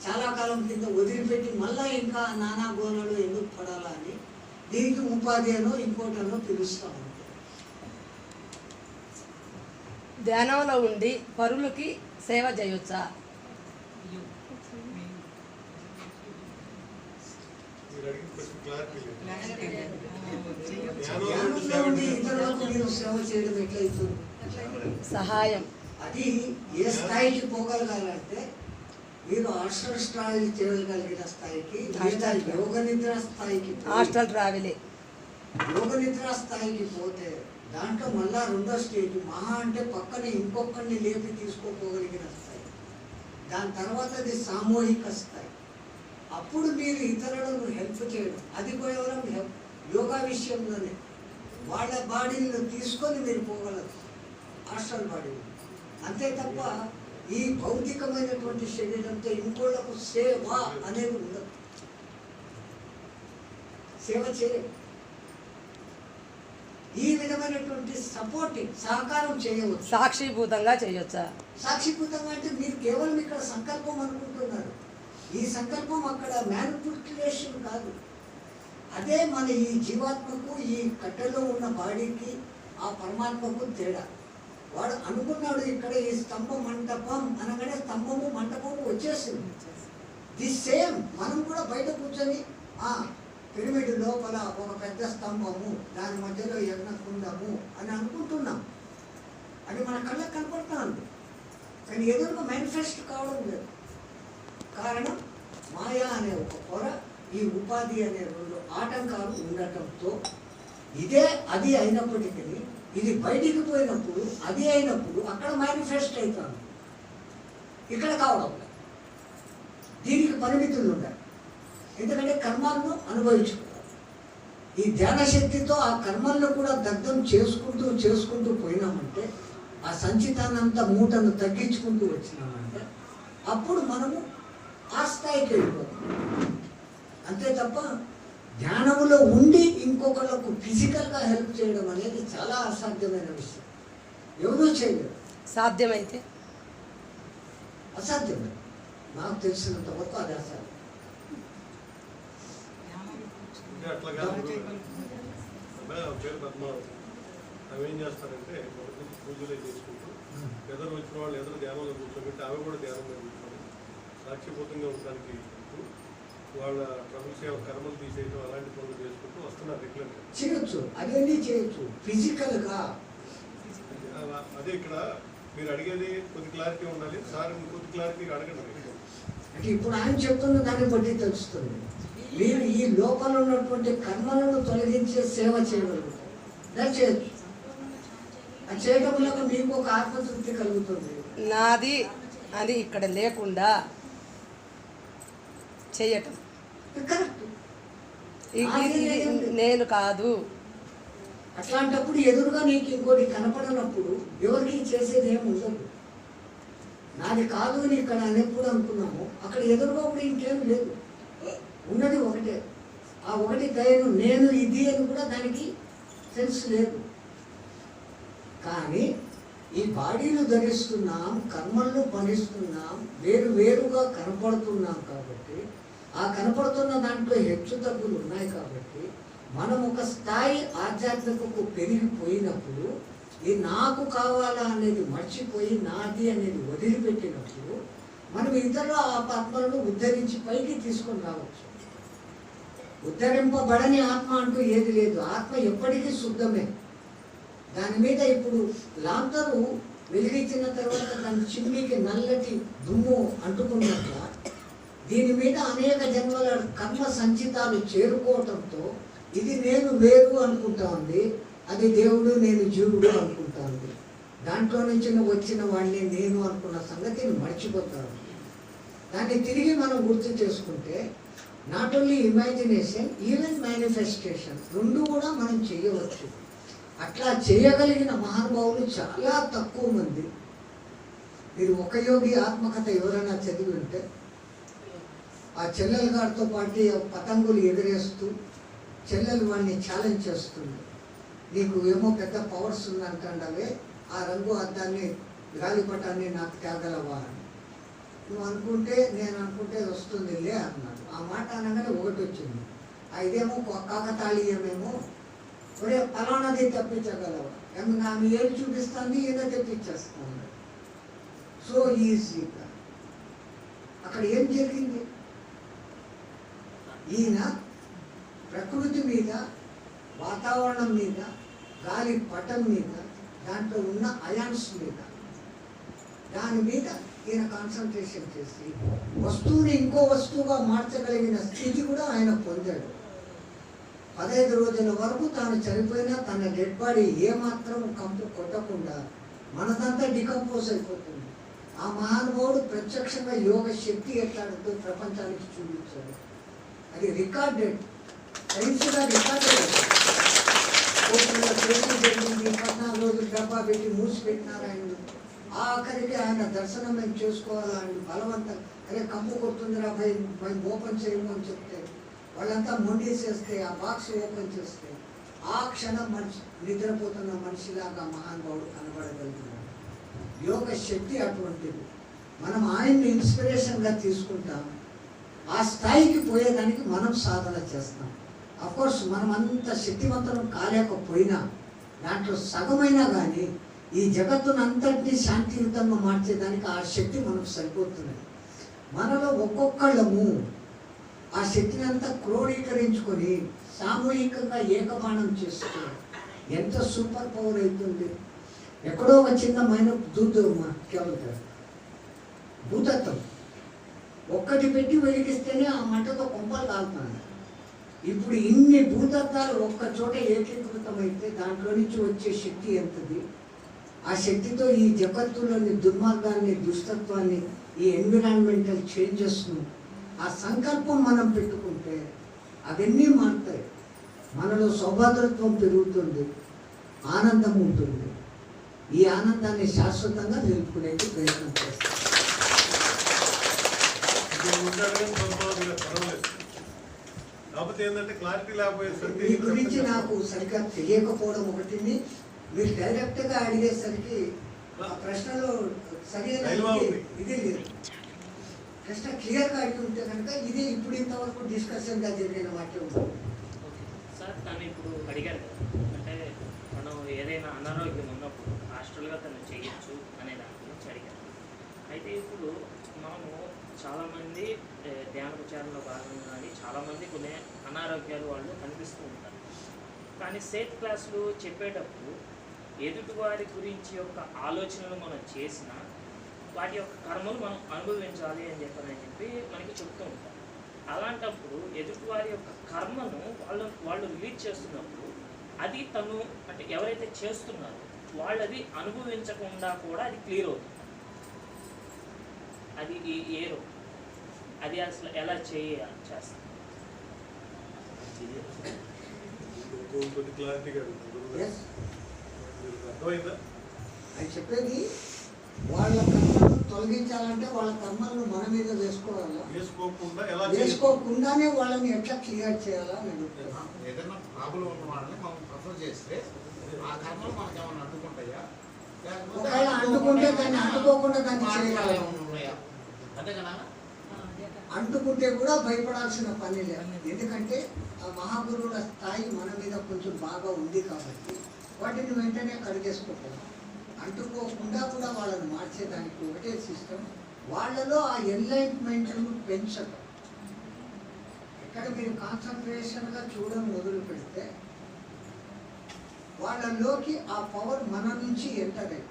చాలా కాలం కింద వదిలిపెట్టి మళ్ళీ ఇంకా నానా గోనలు ఎందుకు పడాలా అని దీనికి ఉపాధి అనో ఇంకోటనో పిలుస్తాం. ధ్యానంలో ఉండి పరులకి సేవ చేయొచ్చా? మీరు అడిగిన ప్రశ్న క్లారిటీ లేదు. ధ్యానంలో ఉండి ఇతరులకు మీరు సేవ చేయడం ఎట్లయితుంది? సహాయం. అది ఏ స్థాయికి పోగలగాలంటే మీరు హాస్టల్ స్థాయి చేయగలిగిన స్థాయికి, లేదా యోగ నిద్ర స్థాయికి, హాస్టల్ ట్రావెలే యోగ నిద్ర స్థాయికి పోతే దాంట్లో మళ్ళా రెండో స్టేజ్ మహా అంటే పక్కన ఇంకొకరిని లేపి తీసుకోపోగలిగిన స్థాయి. దాని తర్వాత అది సామూహిక స్థాయి. అప్పుడు మీరు ఇతరులను హెల్ప్ చేయడం, అది కేవలం యోగా విషయంలోనే. వాళ్ళ బాడీలను తీసుకొని మీరు పోగలరు హాస్టల్ బాడీని, అంతే తప్ప ఈ భౌతికమైనటువంటి శరీరంతో ఇంకోళ్లకు సేవ అనేది ఉండదు. సేవ చేయడం ఈ విధమైనటువంటి సపోర్టింగ్ సహకారం చేయవచ్చు. సాక్షిభూతంగా చేయొచ్చా? సాక్షిభూతంగా అంటే మీరు కేవలం ఇక్కడ సంకల్పం అనుకుంటున్నారు. ఈ సంకల్పం అక్కడ మ్యానిపులేషన్ కాదు. అదే మన ఈ జీవాత్మకు, ఈ కట్టెలో ఉన్న బాడీకి, ఆ పరమాత్మకు తేడా. వాడు అనుకున్నాడు ఇక్కడ ఈ స్తంభం మంటపం అనగానే స్తంభము మంటపము వచ్చేసింది. ది సేమ్ మనం కూడా బయట కూర్చొని పిరమిడ్ లోపల ఒక పెద్ద స్తంభము, దాని మధ్యలో యజ్ఞకుండము అని అనుకుంటున్నాం. అది మన కళ్ళకు కనపడుతుంది, కానీ ఎదురుగా మేనిఫెస్ట్ కావడం లేదు. కారణం మాయా అనే ఒక పొర, ఈ ఉపాధి అనే రెండు ఆటంకాలు ఉండటంతో ఇదే అది అయినప్పటికీ ఇది బయటికి పోయినప్పుడు, అది అయినప్పుడు అక్కడ మేనిఫెస్ట్ అవుతాను, ఇక్కడ కావడం. దీనికి పరిమితులు ఉంటాయి, ఎందుకంటే కర్మాలను అనుభవించుకుంటాం. ఈ ధ్యాన శక్తితో ఆ కర్మలను కూడా దగ్ధం చేసుకుంటూ పోయినామంటే, ఆ సంచితానంత మూటను తగ్గించుకుంటూ వచ్చినామంటే అప్పుడు మనము ఆ స్థాయికి వెళ్ళిపోతాం. అంతే తప్ప ధ్యానంలో ఉండి ఇంకొకళ్ళకు ఫిజికల్గా హెల్ప్ చేయడం అనేది చాలా అసాధ్యమైన విషయం. ఎవరూ చేయలేరు. సాధ్యమైతే అసాధ్యమే, నాకు తెలిసినంత వరకు అది అసాధ్యం. అట్లా కాదు. పేరు పద్మావతి. అవి ఏం చేస్తారంటే మొదటి పూజలే చేసుకుంటూ ఎదురు వచ్చిన వాళ్ళు ఎదురు ధ్యానంలో కూర్చోబెట్టి ఆమె కూడా ధ్యానంలో కూర్చొని సాక్షిభూతంగా ఉండడానికి వాళ్ళ ప్రభుత్వ కర్మలు తీసేయడం అలాంటి పనులు చేసుకుంటూ వస్తున్నారు రెగ్యులర్గా. చేయొచ్చు, అదేంటి చేయొచ్చు ఫిజికల్గా. అదే ఇక్కడ మీరు అడిగేది కొద్ది క్లారిటీ ఉండాలి. సార్ కొద్ది క్లారిటీ అడగండి. అంటే ఇప్పుడు ఆయన చెప్తున్న దాన్ని బట్టి తెలుస్తుంది. మీరు ఈ లోపల ఉన్నటువంటి కర్మలను తొలగించే సేవ చేయగలుగుతారు, దాన్ని చేయొచ్చు. అది చేయడం వల్ల మీకు ఒక ఆత్మతృప్తి కలుగుతుంది. నాది అది ఇక్కడ లేకుండా చేయటం కరెక్ట్. నేను కాదు. అట్లాంటప్పుడు ఎదురుగా నీకు ఇంకోటి కనపడనప్పుడు ఎవరికి చేసేది ఏమి ఉండదు. నాది కాదు అని ఇక్కడ అనేప్పుడు అనుకున్నాము, అక్కడ ఎదురుగా కూడా ఇంకేం లేదు, ఉన్నది ఒకటే. ఆ ఒకటి దయను నేను ఇది అని కూడా దానికి సెన్స్ లేదు. కానీ ఈ బాడీలు ధరిస్తున్నాం, కర్మలను పనిస్తున్నాం, వేరుగా కనపడుతున్నాం కాబట్టి, ఆ కనపడుతున్న దాంట్లో హెచ్చు తగ్గులు ఉన్నాయి కాబట్టి, మనం ఒక స్థాయి ఆధ్యాత్మికకు పెరిగిపోయినప్పుడు ఈ నాకు కావాలా అనేది మర్చిపోయి నాది అనేది వదిలిపెట్టినప్పుడు మనం ఇతరుల ఆత్మలను ఉద్ధరించి పైకి తీసుకొని రావచ్చు. ఉద్ధరింపబడని ఆత్మ అంటూ ఏది లేదు. ఆత్మ ఎప్పటికీ శుద్ధమే. దాని మీద ఇప్పుడు లాంతరు వెలిగించిన తర్వాత దాని చిమ్మికి నల్లటి దుమ్ము అంటుకున్నట్ల దీని మీద అనేక జన్మల కర్మ సంచితాలు చేరుకోవటంతో ఇది నేను వేరు అనుకుంటా ఉంది, అది దేవుడు నేను జీవుడు అనుకుంటా ఉంది. దాంట్లో నుంచి వచ్చిన వాడిని నేను అనుకున్న సంగతిని మర్చిపోతాను. దాన్ని తిరిగి మనం గుర్తు చేసుకుంటే not only imagination, even manifestation రెండు కూడా మనం చేయవచ్చు. అట్లా చేయగలిగిన మహానుభావులు చాలా తక్కువ మంది. మీరు ఒక యోగి ఆత్మకథ ఎవరైనా చదివి ఉంటే, ఆ చెల్లెల గారితో పాటు పతంగులు ఎగరేస్తూ చెల్లెలు వాడిని ఛాలెంజ్ చేస్తుంది, నీకు ఏమో పెద్ద పవర్స్ ఉందంటాండవే, ఆ రంగు అద్దాన్ని గాలిపటాన్ని నాకు తేగలవా అని. నువ్వు అనుకుంటే నేను అనుకుంటే వస్తుందిలే అన్నాడు. ఆ మాట అనగానే ఒకటి వచ్చింది, ఇదేమో కాకతాళీయమేమో, ఒరే ఫలానాది తెప్పించగలవా, ఆమె ఏది చూపిస్తుంది ఏదో తెప్పించేస్తాను. సో ఈజీగా అక్కడ ఏం జరిగింది? ఈయన ప్రకృతి మీద, వాతావరణం మీద, గాలి పటం మీద, దాంట్లో ఉన్న అయాన్స్ మీద, దాని మీద ఈయన కాన్సన్ట్రేషన్ చేసి వస్తువుని ఇంకో వస్తువుగా మార్చగలిగిన స్థితి కూడా ఆయన పొందాడు. 15 రోజుల వరకు తాను చనిపోయినా తన డెడ్ బాడీ ఏమాత్రం కంపు కొట్టకుండా మనదంతా డికంపోజ్ అయిపోతుంది. ఆ మహానుభావుడు ప్రత్యక్షంగా యోగ శక్తి ఎట్లాడుతూ ప్రపంచానికి చూపించాడు. అది రికార్డెడ్, సైన్స్గా రికార్డెడ్. 14 రోజులు డబ్బా పెట్టి మూసిపెట్టినారు ఆయన. ఆఖరికి ఆయన దర్శనం మేము చేసుకోవాలని బలవంతం, అరే కంపు కొడుతుందిరా భయం ఓపెన్ చేయము అని చెప్తే వాళ్ళంతా మొండేసేస్తే ఆ బాక్స్ ఓపెన్ చేస్తే ఆ క్షణం మనిషి నిద్రపోతున్న మనిషిలాగా మహానుభావుడు కనబడగలుగుతున్నాడు. యోగ శక్తి అటువంటిది. మనం ఆయన్ని ఇన్స్పిరేషన్గా తీసుకుంటాం. ఆ స్థాయికి పోయేదానికి మనం సాధన చేస్తాం. అఫ్కోర్స్ మనం అంత శక్తివంతం కాలేకపోయినా దాంట్లో సగమైనా కానీ ఈ జగత్తును అంతటినీ శాంతియుతంగా మార్చేదానికి ఆ శక్తి మనకు సరిపోతుంది. మనలో ఒక్కొక్కళ్ళము ఆ శక్తిని అంతా క్రోడీకరించుకొని సామూహికంగా ఏకబాణం చేస్తే ఎంత సూపర్ పవర్ అవుతుంది. ఎక్కడో ఒక చిన్న మైన భూతత్వం ఒక్కటి పెట్టి వెలిగిస్తేనే ఆ మంటతో కొంపలు కాలుతున్నాయి. ఇప్పుడు ఇన్ని భూతత్వాలు ఒక్క చోట ఏకీకృతమైతే దాంట్లో నుంచి వచ్చే శక్తి ఎంతది? ఆ శక్తితో ఈ జగత్తులోని దుర్మార్గాన్ని, దుష్టత్వాన్ని, ఈ ఎన్విరాన్మెంటల్ చేంజెస్ను ఆ సంకల్పం మనం పెట్టుకుంటే అవన్నీ మారుతాయి. మనలో సౌభాద్రత్వం పెరుగుతుంది, ఆనందం ఉంటుంది. ఈ ఆనందాన్ని శాశ్వతంగా నిలుపుకునేందుకు ప్రయత్నం చేస్తాం. కాకపోతే ఏంటంటే క్లారిటీ లేకపోయేసరికి మీ గురించి నాకు సరిగ్గా తెలియకపోవడం ఒకటిని, మీరు డైరెక్ట్గా అడిగేసరికి ఆ ప్రశ్నలో సరైన ఇది లేదు. ప్రశ్న క్లియర్గా అడిగి ఉంటే కనుక ఇది ఇప్పుడు ఇంతవరకు డిస్కషన్గా జరిగిన వాక్యం సార్. తను ఇప్పుడు అడిగారు కదా, అంటే మనం ఏదైనా అనారోగ్యం ఉన్నప్పుడు హాస్టల్గా తను చేయొచ్చు అనే దాని గురించి అడిగారు. అయితే ఇప్పుడు మనము చాలామంది ధ్యాన ప్రచారంలో భాగంగా కానీ చాలామంది కొన్ని అనారోగ్యాలు వాళ్ళు కనిపిస్తూ ఉంటారు. కానీ సేఫ్ క్లాసులు చెప్పేటప్పుడు ఎదుటివారి గురించి యొక్క ఆలోచనలు మనం చేసిన వాటి యొక్క కర్మలు మనం అనుభవించాలి అని చెప్పి మనకి చెప్తూ ఉంటారు. అలాంటప్పుడు ఎదుటివారి యొక్క కర్మను వాళ్ళు రిలీజ్ చేస్తున్నప్పుడు అది తను అంటే ఎవరైతే చేస్తున్నారో వాళ్ళది అనుభవించకుండా కూడా అది క్లియర్ అవుతుంది. అది ఏరో అది అసలు ఎలా చేస్తాం? క్లారిటీగా అర్థమైందా? అని చెప్పేది వాళ్ళ కర్మలను తొలగించాలంటే వాళ్ళ కర్మలను మన మీద వేసుకోకుండానే వాళ్ళని ఎట్లా క్లియర్ చేయాలా నేను ఏదైనా ప్రాబ్లం ఉన్న వాళ్ళని మనం ప్రిఫర్ చేస్తే ఆ కర్మలు మనకి ఏమైనా అడ్డుకుంటాయా? ఒకవేళ అంటుకుంటే దాన్ని అంటుకోకుండా దాన్ని చేయాలి. అంతే కదా? అంటుకుంటే కూడా భయపడాల్సిన పని లేదు. ఎందుకంటే ఆ మహాగురువుల స్థాయి మన మీద కొంచెం బాగా ఉంది కాబట్టి వాటిని వెంటనే కడిగేసుకుంటాం. అంటుకోకుండా కూడా వాళ్ళని మార్చేదానికి ఒకటే సిస్టమ్, వాళ్ళలో ఆ ఎన్లైట్మెంట్ను పెంచడం. ఎక్కడ మీరు కాన్సన్ట్రేషన్గా చూడడం మొదలు పెడితే వాళ్ళలోకి ఆ పవర్ మన నుంచి ఎంటర్ అయ్యి,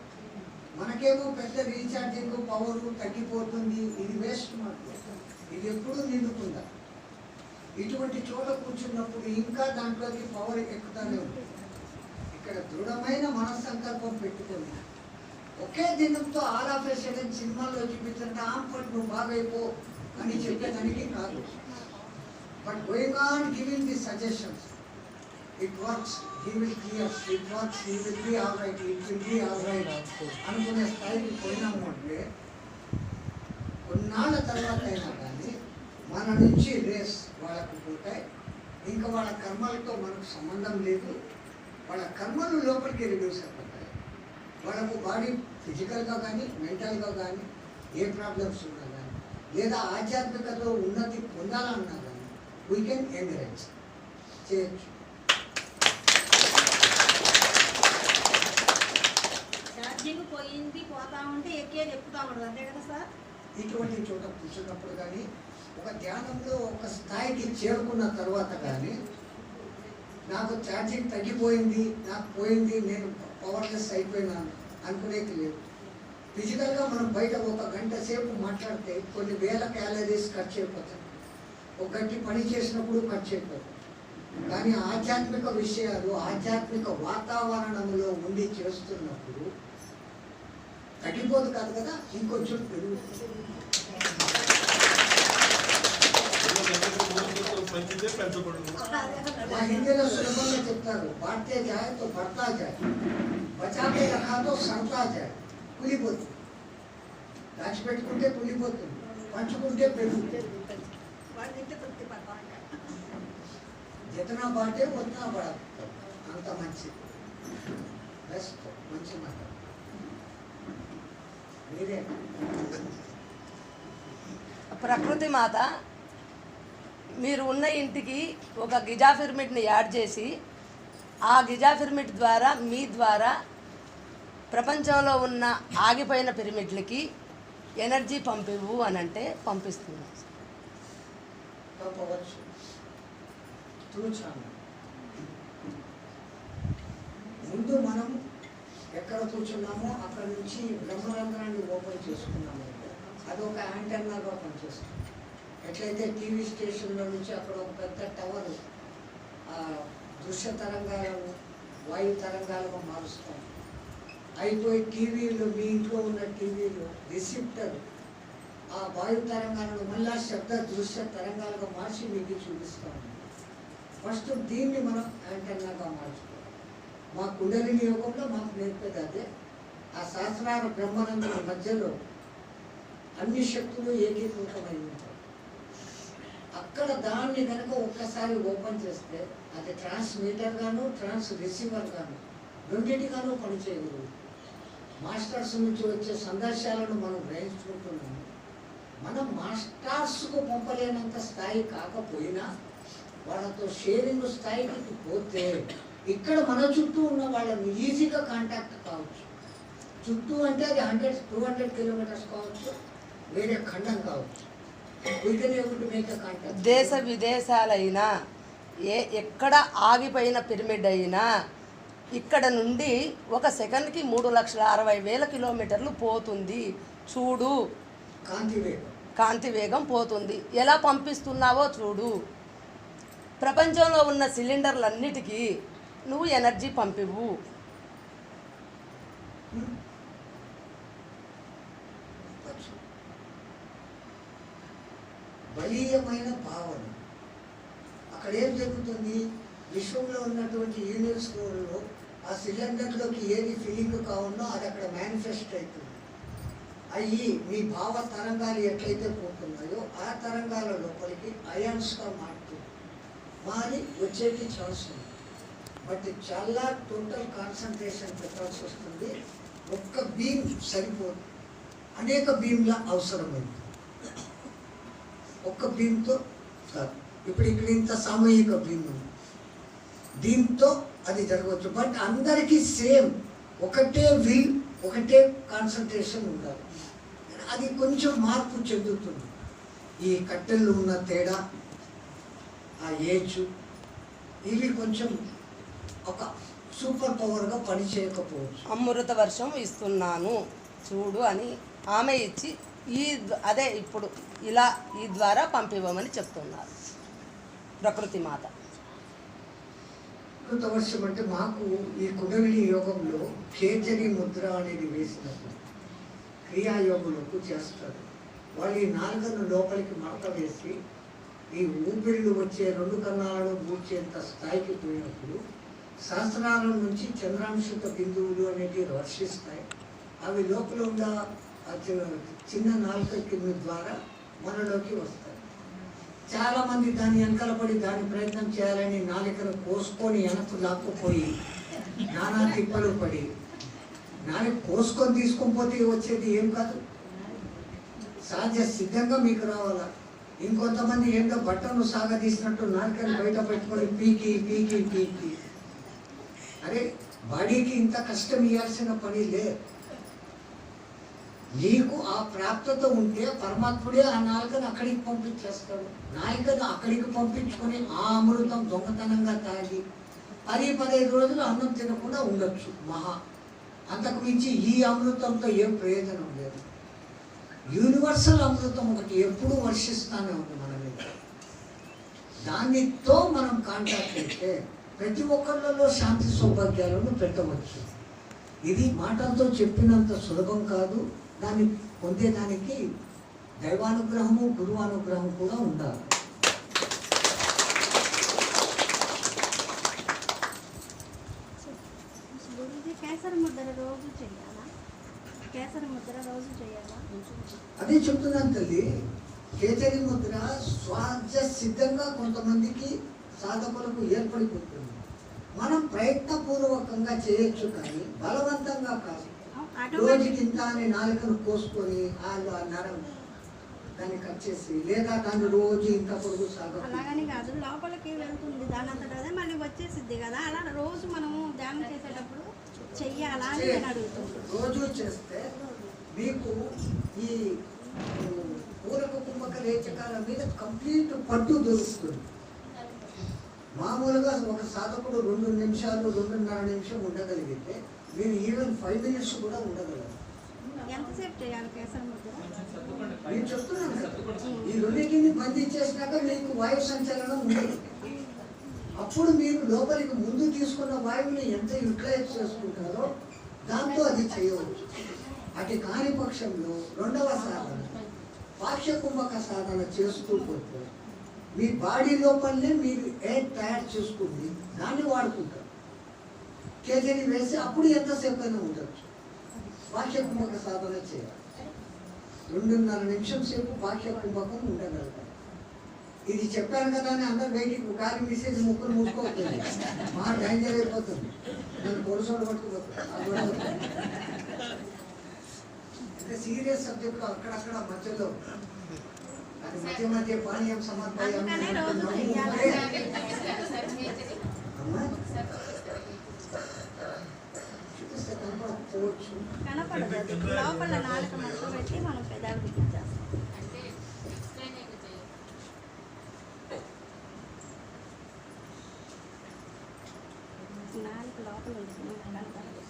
మనకేమో పెద్ద రీఛార్జింగ్ పవర్ తగ్గిపోతుంది, ఇది వేస్ట్ మాత్రం. ఇది ఎప్పుడూ నిండుకుందా. ఇటువంటి చోట కూర్చున్నప్పుడు ఇంకా దాంట్లోకి పవర్ ఎక్కుతానే ఉంటుంది. ఇక్కడ దృఢమైన మనస్సంకల్పం పెట్టుకుని ఒకే దినంతో ఆల్ ఆఫ్ ఎ సడన్ సినిమాలో చూపించండి ఆంపట్ నువ్వు బాగైపో అని చెప్పేదానికి కాదు. But going on giving the suggestions, it works, he will clear, it works, he will be all right, it will be all right అనుకునే స్థాయికి పోయినాము అంటే కొన్నాళ్ళ తర్వాత అయినా కానీ మన నుంచి రేస్ వాళ్ళకు పోతాయి. ఇంకా వాళ్ళ కర్మలతో మనకు సంబంధం లేదు. వాళ్ళ కర్మలు లోపలికి రిడ్యూస్ అయిపోతాయి. వాళ్ళకు బాడీ ఫిజికల్గా కానీ మెంటల్గా కానీ ఏ ప్రాబ్లమ్స్ ఉన్నా కానీ లేదా ఆధ్యాత్మికతలో ఉన్నతి పొందాలన్నా కానీ వీ కెన్ ఎంకరేజ్ చేయొచ్చు. ఛార్జింగ్ పోయింది పోతా ఉంటే ఎక్కేది ఎక్కుతా ఉండదు అంతే కదా సార్? ఇటువంటి చోట కూర్చున్నప్పుడు కానీ ఒక ధ్యానంలో ఒక స్థాయికి చేరుకున్న తర్వాత కానీ నాకు ఛార్జింగ్ తగ్గిపోయింది, నాకు పోయింది, నేను పవర్లెస్ అయిపోయినాను అనుకునేది లేదు. ఫిజికల్గా మనం బయట ఒక గంట సేపు మాట్లాడితే కొన్ని వేల క్యాలరీస్ ఖర్చు అయిపోతాయి, ఒక గంట పని చేసినప్పుడు ఖర్చు అయిపోతాయి. కానీ ఆధ్యాత్మిక విషయాలు ఆధ్యాత్మిక వాతావరణంలో ఉండి చేస్తున్నప్పుడు తగ్గిపోదు కాదు కదా, ఇంకొంచెం పెరుగుతుంది. మంచిదే పెంచబడుతుంది. మా హిందీలో సులభంగా చెప్తారు, బాటే జాయ్ తో బడతా జాయ్, బచాకే రఖా తో సడతా జాయ్. కులిపోతుంది, దాచిపెట్టుకుంటే కులిపోతుంది, పంచుకుంటే పెరుగుతుంది. వాళ్ళు తింటే తృప్తి పడతా ఉంటారు. జితనా బాటే ఉतना బడా, అంత మంచిది. బెస్ట్, మంచి మాట. మీరే ప్రకృతి మాత మీరు ఉన్న ఇంటికి ఒక గిజా పిరమిడ్ని యాడ్ చేసి ఆ గిజా పిరమిడ్ ద్వారా మీ ద్వారా ప్రపంచంలో ఉన్న ఆగిపోయిన పిరమిడ్లకి ఎనర్జీ పంపివు అని అంటే పంపిస్తున్నాం. పంపవచ్చు. చూచాను. ముందు మనం ఎక్కడ కూర్చున్నామో అక్కడ నుంచి బ్రహ్మరంధ్రాన్ని ఓపెన్ చేసుకున్నాము. అదొక యాంటెన్నాగా పనిచేస్తుంది. ఎట్లయితే టీవీ స్టేషన్లో నుంచి అక్కడ ఒక పెద్ద టవర్ దృశ్య తరంగాలను వాయు తరంగాలుగా మారుస్తాం. అయిపోయి టీవీలో మీ ఇంట్లో ఉన్న టీవీలో రిసీప్టర్ ఆ వాయు తరంగాలను మళ్ళా శబ్ద దృశ్య తరంగాలుగా మార్చి మీకు చూపిస్తాము. ఫస్ట్ దీన్ని మనం యాంటెన్నాగా మార్చుకోవాలి. మా కుండలిని యోగంలో మాకు నేర్పేది అదే. ఆ శాస్త్రాల బ్రహ్మానందం మధ్యలో అన్ని శక్తులు ఏకీకృతమై ఉంటాయి. అక్కడ దాన్ని కనుక ఒక్కసారి ఓపెన్ చేస్తే అది ట్రాన్స్మీటర్ గాను ట్రాన్స్ రిసీవర్ గాను రెండింటిగాను పనిచేయగలదు. మాస్టర్స్ నుంచి వచ్చే సందేశాలను మనం గ్రహించుకుంటున్నాము. మనం మాస్టర్స్కు పంపలేనంత స్థాయి కాకపోయినా వాళ్ళతో షేరింగ్ స్థాయికి పోతే ఇక్కడ మన చుట్టూ ఉన్న వాళ్ళని ఈజీగా కాంటాక్ట్ కావచ్చు. చుట్టూ అంటే అది 100-200 కిలోమీటర్స్ కావచ్చు, వేరే ఖండం కావచ్చు. దేశ విదేశాలైనా ఎక్కడ ఆగిపోయిన పిరమిడ్ అయినా ఇక్కడ నుండి ఒక సెకండ్కి 3,60,000 కిలోమీటర్లు పోతుంది. చూడు, కాంతి వేగం పోతుంది. ఎలా పంపిస్తున్నావో చూడు. ప్రపంచంలో ఉన్న సిలిండర్లన్నిటికీ నువ్వు ఎనర్జీ పంపివు. బలీయమైన భావన. అక్కడ ఏం జరుగుతుంది? విశ్వంలో ఉన్నటువంటి యూనివర్స్లో ఆ సిలిండర్లోకి ఏది ఫీలింగ్ కావాలో అది అక్కడ మేనిఫెస్ట్ అవుతుంది. అవి మీ భావ తరంగాలు ఎట్లయితే పోతున్నాయో ఆ తరంగాల లోపలికి అయాన్స్గా మారుతుంది. మారి వచ్చేది ఛాన్స్ ఉంది. బట్ చాలా టోటల్ కాన్సన్ట్రేషన్ పెట్టాల్సి వస్తుంది. ఒక్క బీమ్ సరిపోదు, అనేక బీమ్ల అవసరమైంది. ఒక్క బీమ్తో కాదు. ఇప్పుడు ఇక్కడ ఇంత సామూహిక బీమ్ ఉంది, దీంతో అది జరగవచ్చు. బట్ అందరికీ సేమ్ ఒకటే విల్, ఒకటే కాన్సన్ట్రేషన్ ఉండాలి. అది కొంచెం మార్పు చెందుతుంది. ఈ కట్టెల్లో ఉన్న తేడా, ఆ ఏజ్, ఇవి కొంచెం ఒక సూపర్ పవర్గా పనిచేయకపోవచ్చు. అమృత వర్షం ఇస్తున్నాను చూడు అని ఆమె ఇచ్చి అదే ఇప్పుడు ఇలా ఈ ద్వారా పంపివ్వమని చెప్తున్నారు ప్రకృతి మాత. అమృత వర్షం అంటే మాకు ఈ కుండలిని యోగంలో కేచరి ముద్ర అనేది వేసినప్పుడు క్రియాయోగులకు చేస్తారు. వాళ్ళు ఈ నాలుగను లోపలికి మడత వేసి ఈ ఊపిరిలు వచ్చే 2 కన్నాలను మూర్చేంత స్థాయికి పోయినప్పుడు సహస్రాల నుంచి చంద్రాంశుత బిందువులు అనేవి వర్షిస్తాయి. అవి లోపల ఉన్న చిన్న నాలుక కింద ద్వారా మనలోకి వస్తాయి. చాలామంది దాని వెనకాల పడి దాని ప్రయత్నం చేయాలని నాలుకను కోసుకొని వెనక్కు లాక్కుపోయి నానా తిప్పలు పడి నాని కోసుకొని తీసుకొని పోతే వచ్చేది ఏం కాదు. సహజ సిద్ధంగా మీకు రావాలా. ఇంకొంతమంది ఏంటో బట్టను సాగదీసినట్టు నాలుకని బయట పెట్టుకొని పీకి పీకి పీకి, అరే బాడీకి ఇంత కష్టం ఇవ్వాల్సిన పని లే. నీకు ఆ ప్రాప్తత ఉంటే పరమాత్ముడే ఆ నాలుకను అక్కడికి పంపించేస్తాడు. నాలుకను అక్కడికి పంపించుకొని ఆ అమృతం దొంగతనంగా తాగి 10-15 రోజులు అన్నం తినకుండా ఉండొచ్చు మహా. అంతకు మించి ఈ అమృతంతో ఏం ప్రయోజనం లేదు. యూనివర్సల్ అమృతం ఒకటి ఎప్పుడూ వర్షిస్తానే ఉంది మన మీద. దానితో మనం కాంటాక్ట్ అయితే ప్రతి ఒక్కళ్ళలో శాంతి సౌభాగ్యాలను పెట్టవచ్చు. ఇది మాటలతో చెప్పినంత సులభం కాదు. దాన్ని పొందేదానికి దైవానుగ్రహము గురువానుగ్రహం కూడా ఉండాలి. కేసరి ముద్ర రోజు చేయాలా? కేసరి ముద్ర రోజు చేయాలా? అదే చెప్తున్నాను తల్లి. కేసరి ముద్ర స్వాజ సిద్ధంగా కొంతమందికి సాధకులకు ఏర్పడిపోతుంది. మనం ప్రయత్నపూర్వకంగా చేయొచ్చు కానీ బలవంతంగా కాదు. రోజుకి ఇంత అని నాలుకను కోసుకొని వాళ్ళు ఆ నరం దాన్ని కట్ చేసి, లేదా దాన్ని రోజు ఇంత పొడుగు సాగు అలాగని కాదు, లోపలికి వెళ్తుంది దాని అంతటా అదే మళ్ళీ వచ్చేసిద్ది కదా. అలా రోజు మనము ధ్యానం చేసేటప్పుడు చెయ్యాలా అని నేను అడుగుతున్నాను. రోజు చేస్తే మీకు ఈ పూరక కుంభక రేచకాల మీద కంప్లీట్ పట్టు దొరుకుతుంది. మామూలుగా ఒక సాధకుడు 2 నిమిషాలు 2.5 నిమిషం ఉండగలిగితే మీరు ఈవెన్ 5 మినిట్స్ కూడా ఉండగలరు. ఎంతసేపు చేయాలి కేసరి ముద్ర? నేను చెప్తున్నాను కదా, ఈ రెండింటిని బంధించేసినాక మీకు వాయు సంచలనం ఉండదు. అప్పుడు మీరు లోపలికి ముందు తీసుకున్న వాయువుని ఎంత యూటిలైజ్ చేసుకుంటారో దాంతో అది చేయవచ్చు. అటు కాని పక్షంలో 2వ సాధన పాక్ష్య కుంభక సాధన చేస్తూ పోతే మీ బాడీ లోపలనే మీరు ఎయిర్ తయారు చేసుకుని దాన్ని వాడుకుంటారు. కేజీని వేసి అప్పుడు ఎంతసేపు అయినా ఉండొచ్చు. పాక్ష్య కుంభక సాధన చేయాలి. 2.5 నిమిషం సేపు పాక్ష్య కుంభకం ఉండగలుగుతారు. ఇది చెప్పాను కదా అని అందరు బయటికి గాలి మిసేజ్ ముక్కులు మూసుకోవట్లేదు. మా డేంజర్ అయిపోతుంది. నన్ను పొరుసోడు పట్టుకుపోతుంది. అంటే సీరియస్ సబ్జెక్టు అక్కడక్కడ మధ్యలో అది మధ్య మధ్య పానీయం సమర్పయం చూపిస్తే కనపడకపోవచ్చు. కనపడదు. లోపల నాలుక మడత పెట్టి మనం పెదాలు బిగించేస్తాం. నాలుక లోపల ఉంది కనపడదు.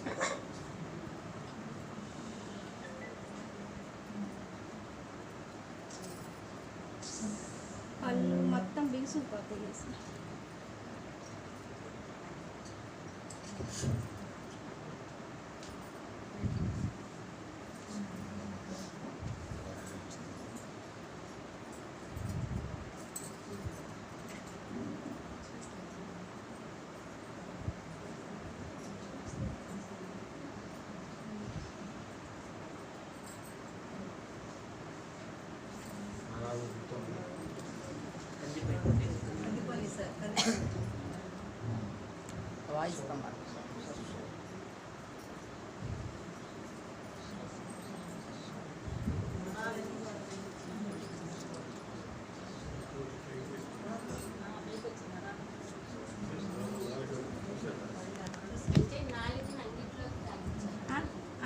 పళ్ళు మొత్తం బిగుసుకుపోతాయి. వాయిస్ ప్రమాణం.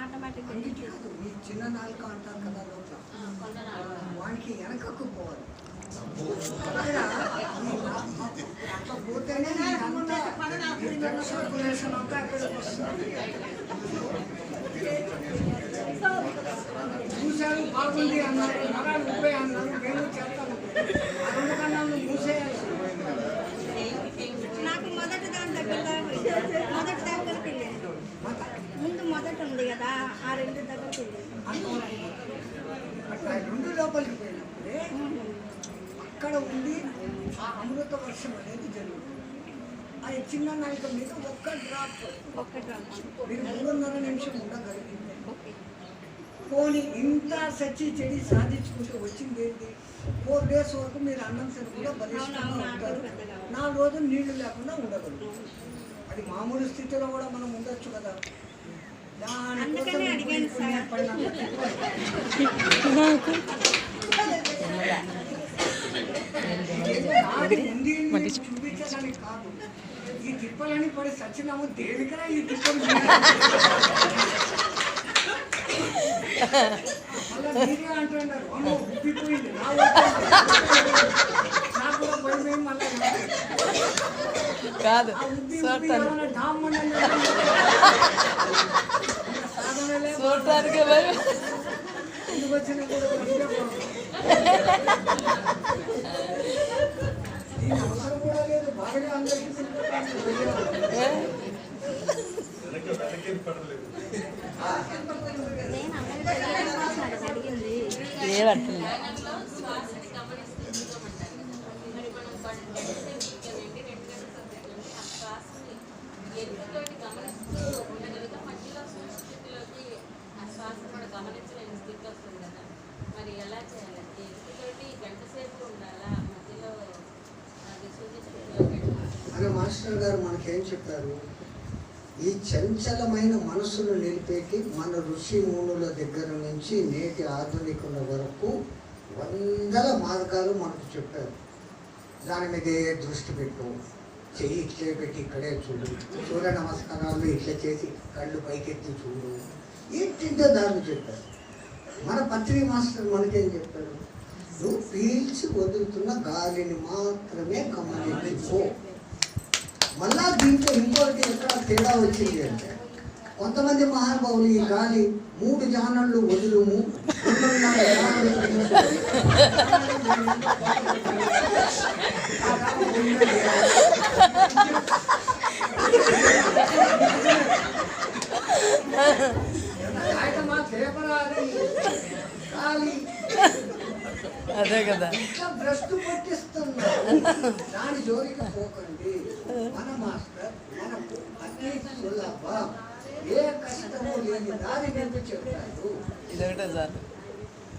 ఆటోమేటిక్గా ఈ చిన్న నాలుక అంటారు కదా లోపల, వానికి వెనకకు పోవాలి. అట్లా పోతేనే సర్కులేషన్ అంతా అక్కడికి వస్తుంది. చూశారు బాగుంది అన్నారు, నరాలు ఉబ్బే అన్నారు, నేను చేస్తాను. ఆ 2 కన్నాలను మూసేయాలి. నాకు మొదటి దాని మొదటి దగ్గరికి వెళ్ళాను. ముందు మొదట ఉంది కదా, ఆ 2 దగ్గరికి వెళ్ళాను. అట్లా 2 లోపలికి పోయినప్పుడే అక్కడ ఉండి ఆ అమృత వర్షం అనేది జరుగుతుంది. అది చిన్న నాయక మీద ఒక్క డ్రాప్ మీరు 3.5 నిమిషం ఉండగలిగింది. పోనీ ఇంత సచ్చి చెడి సాధించుకుంటూ వచ్చింది ఏంటి? 4 డేస్ వరకు మీరు అన్నం తిని కూడా బలిష్టంగా ఉంటారు. 4 రోజులు నీళ్లు లేకుండా ఉండగలరు. అది మామూలు స్థితిలో కూడా మనం ఉండొచ్చు కదా. అందుకనే అడిగాను సార్. చూపించడానికి కాదు, ఈ తిప్పలని పడి సచ్చినాము దేనికైనా ఈ తిప్పలు మళ్ళీ మీరే అంటున్నారు అమ్మో ఉబ్బిపోయింది నాకు కూడా భయమే. మళ్ళీ కాదు చూడటానికి భయం. వచ్చిన కూడా అవసరం కూడా లేదు, బాగా అందరికీ నేను అందరికీ అడిగింది. ఏమంటుంది అని మాస్టర్ గారు మనకేం చెప్పారు, ఈ చంచలమైన మనసును నిలిపేకి మన ఋషి మునుల దగ్గర నుంచి నేటి ఆధునికుల వరకు వందల మార్గాలు మనకు చెప్పారు. దాని మీదే దృష్టి పెట్టు, చెయ్యి ఇట్లే పెట్టి ఇక్కడే చూడు, సూర్య నమస్కారాలు ఇట్లా చేసి కళ్ళు పైకెత్తి చూడు, ఏంటిందో దాన్ని చెప్పారు. మన పత్రి మాస్టర్ మనకేం చెప్పారు, నువ్వు పీల్చి వదులుతున్న గాలిని మాత్రమే గమనించుకో. మళ్ళా దీంట్లో ఇంకోటి ఎక్కడ తేడా వచ్చింది అంటే, కొంతమంది మహానుభావులు ఈ గాలి 3 జానళ్ళు వదులుము 3.5 జానళ్ళు అదే కదా ఇట్లా భ్రష్టు పట్టిస్తున్నా. దాని జోలికి పోకండి. మన మాస్టర్ మనకు అన్ని సులభ, ఏ కష్టము లేని దారి మీద చెప్పారు. ఇదొకటే సార్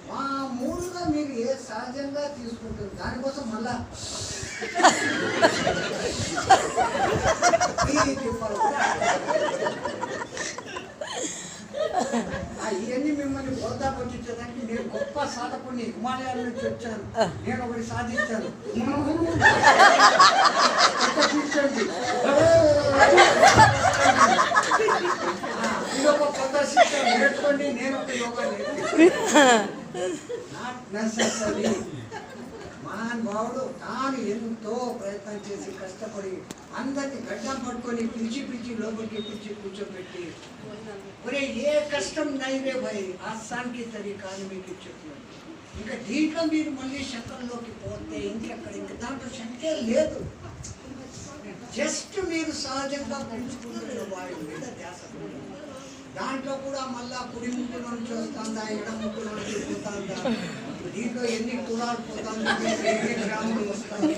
మామూలుగా మీరు ఏ సహజంగా తీసుకుంటారు, దానికోసం మళ్ళా ఇవన్నీ మిమ్మల్ని బోధా పట్టించడానికి నేను గొప్ప సాధకుని హిమాలయాల నుంచి వచ్చాను, నేను ఒకటి సాధించాను ఇదొక కొత్త శిక్షణ నేర్చుకోండి, నేను ఒక యోగా నేర్చుకోండి. మహానుభావుడు తాను ఎంతో ప్రయత్నం చేసి కష్టపడి అందరినీ గడ్డం పట్టుకొని పిలిచి లోపలికి పిలిచి కూర్చోబెట్టి, ఒరే ఏ కష్టం నైవే భయ్ ఆసానికి తరీకాని మీకు చెప్తున్నాను. ఇంకా దీంట్లో మీరు మళ్ళీ శంకరంలోకి పోతే ఇంకెక్కడ ఇంకా దాంట్లో శంకే లేదు. జస్ట్ మీరు సహజంగా పెంచుకుంటున్న వాడి మీద ధ్యాస. దాంట్లో కూడా మళ్ళా కుడి ముక్కుల నుంచి వస్తుందా, ఎడం ముక్కుల నుంచి పోతుందా, దీంట్లో ఎన్ని కులాలు పోతుంది, ఎన్ని గ్రాములు వస్తుంది.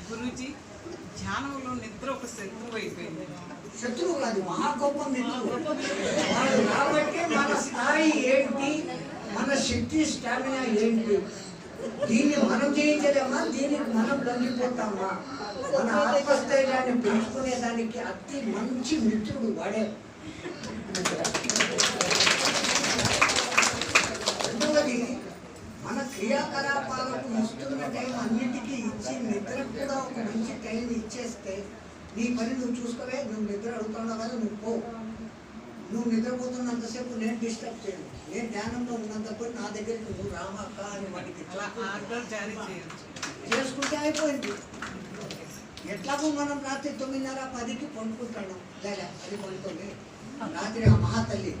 గురూజీ, ధ్యానంలో నిద్ర ఒక శత్రువు అయిపోయింది. శత్రువు కాదు, మహా గొప్ప మిత్రుడు వాడు. కాబట్టి మన స్థాయి ఏంటి, మన శక్తి స్టామినా ఏంటి, దీన్ని మనం జయించలేమా, దీనికి మనం లొంగిపోతామా, మన ఆత్మస్థైర్యాన్ని పెంచుకునేదానికి అతి మంచి మిత్రుడు వాడే. రెండవది, మన క్రియాకలాపాలకు ఇస్తున్న టైం అన్నిటికీ ఇచ్చి నిద్రకు కూడా ఒక మంచి టైం ఇచ్చేస్తే నీ పని నువ్వు చూసుకోవే. నువ్వు నిద్ర అడుగుతున్నావు కదా, నువ్వు పో. నువ్వు నిద్రపోతున్నంతసేపు నేను డిస్టర్బ్ చేయను. నేను ధ్యానంలో ఉన్నంతప్పుడు నా దగ్గరికి నువ్వు రామక్క అని వాటికి చేసుకుంటే అయిపోయింది. ఎట్లాగో మనం రాత్రి 9:30-10కి పండుకుంటాను, లేదా అది పండుకొని రాత్రి ఆ మహాతల్లి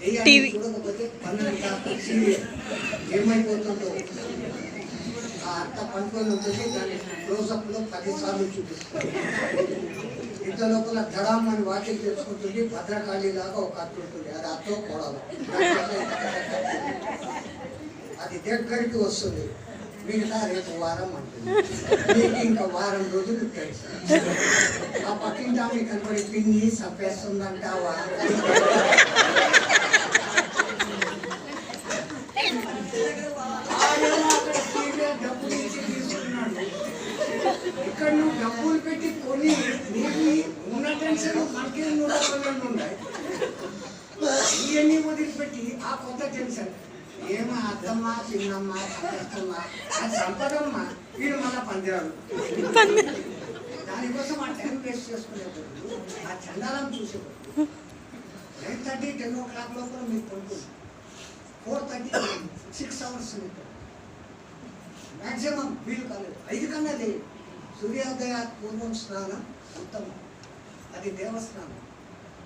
దెయ్యాన్ని చూడకపోతే 12 దాకా ఏమైపోతుందో ఆ అత్త పండుకొని ఉంటుంది. దాన్ని క్లోజప్లో 10 సార్లు చూపిస్తుంది. ఇంత లోపల దడాం అని వాటికి తెచ్చుకుంటుంది. భద్రకాళి లాగా ఒక అత్త ఉంటుంది, అది అత్తో కోడలు. అది దగ్గరికి వస్తుంది. మిగతా రేపు వారం అంటుంది. మీకు ఇంకా వారం రోజులు తెలుసు. ఆ పక్కింటి ఆమె కనపడి పిన్ని చంపేస్తుందంటావా, డబ్బులు ఇచ్చి తీసుకున్నాడు. ఇక్కడ నువ్వు డబ్బులు పెట్టి కొని నీకు ఉన్న టెన్షన్ మనకే 112 ఉన్నాయి. ఇవన్నీ వదిలిపెట్టి ఆ కొత్త టెన్షన్ ఏమో అత్తమ్మా చిన్నమ్మా అత్తమ్మా అది సంపదమ్మా వీడు మళ్ళా పందిరాలు. దానికోసం ఆ టైం వేస్ట్ చేసుకునేప్పుడు ఆ చందాలం చూసేప్పుడు 9:30 10 o'clock లోపల మీరు పడుతుంది. 4:30 6 hours మ్యాక్సిమం వీలు కాలేదు. 5 కన్నా లేదు. సూర్యోదయ పూర్వం స్నానం ఉత్తమం, అది దేవస్నానం.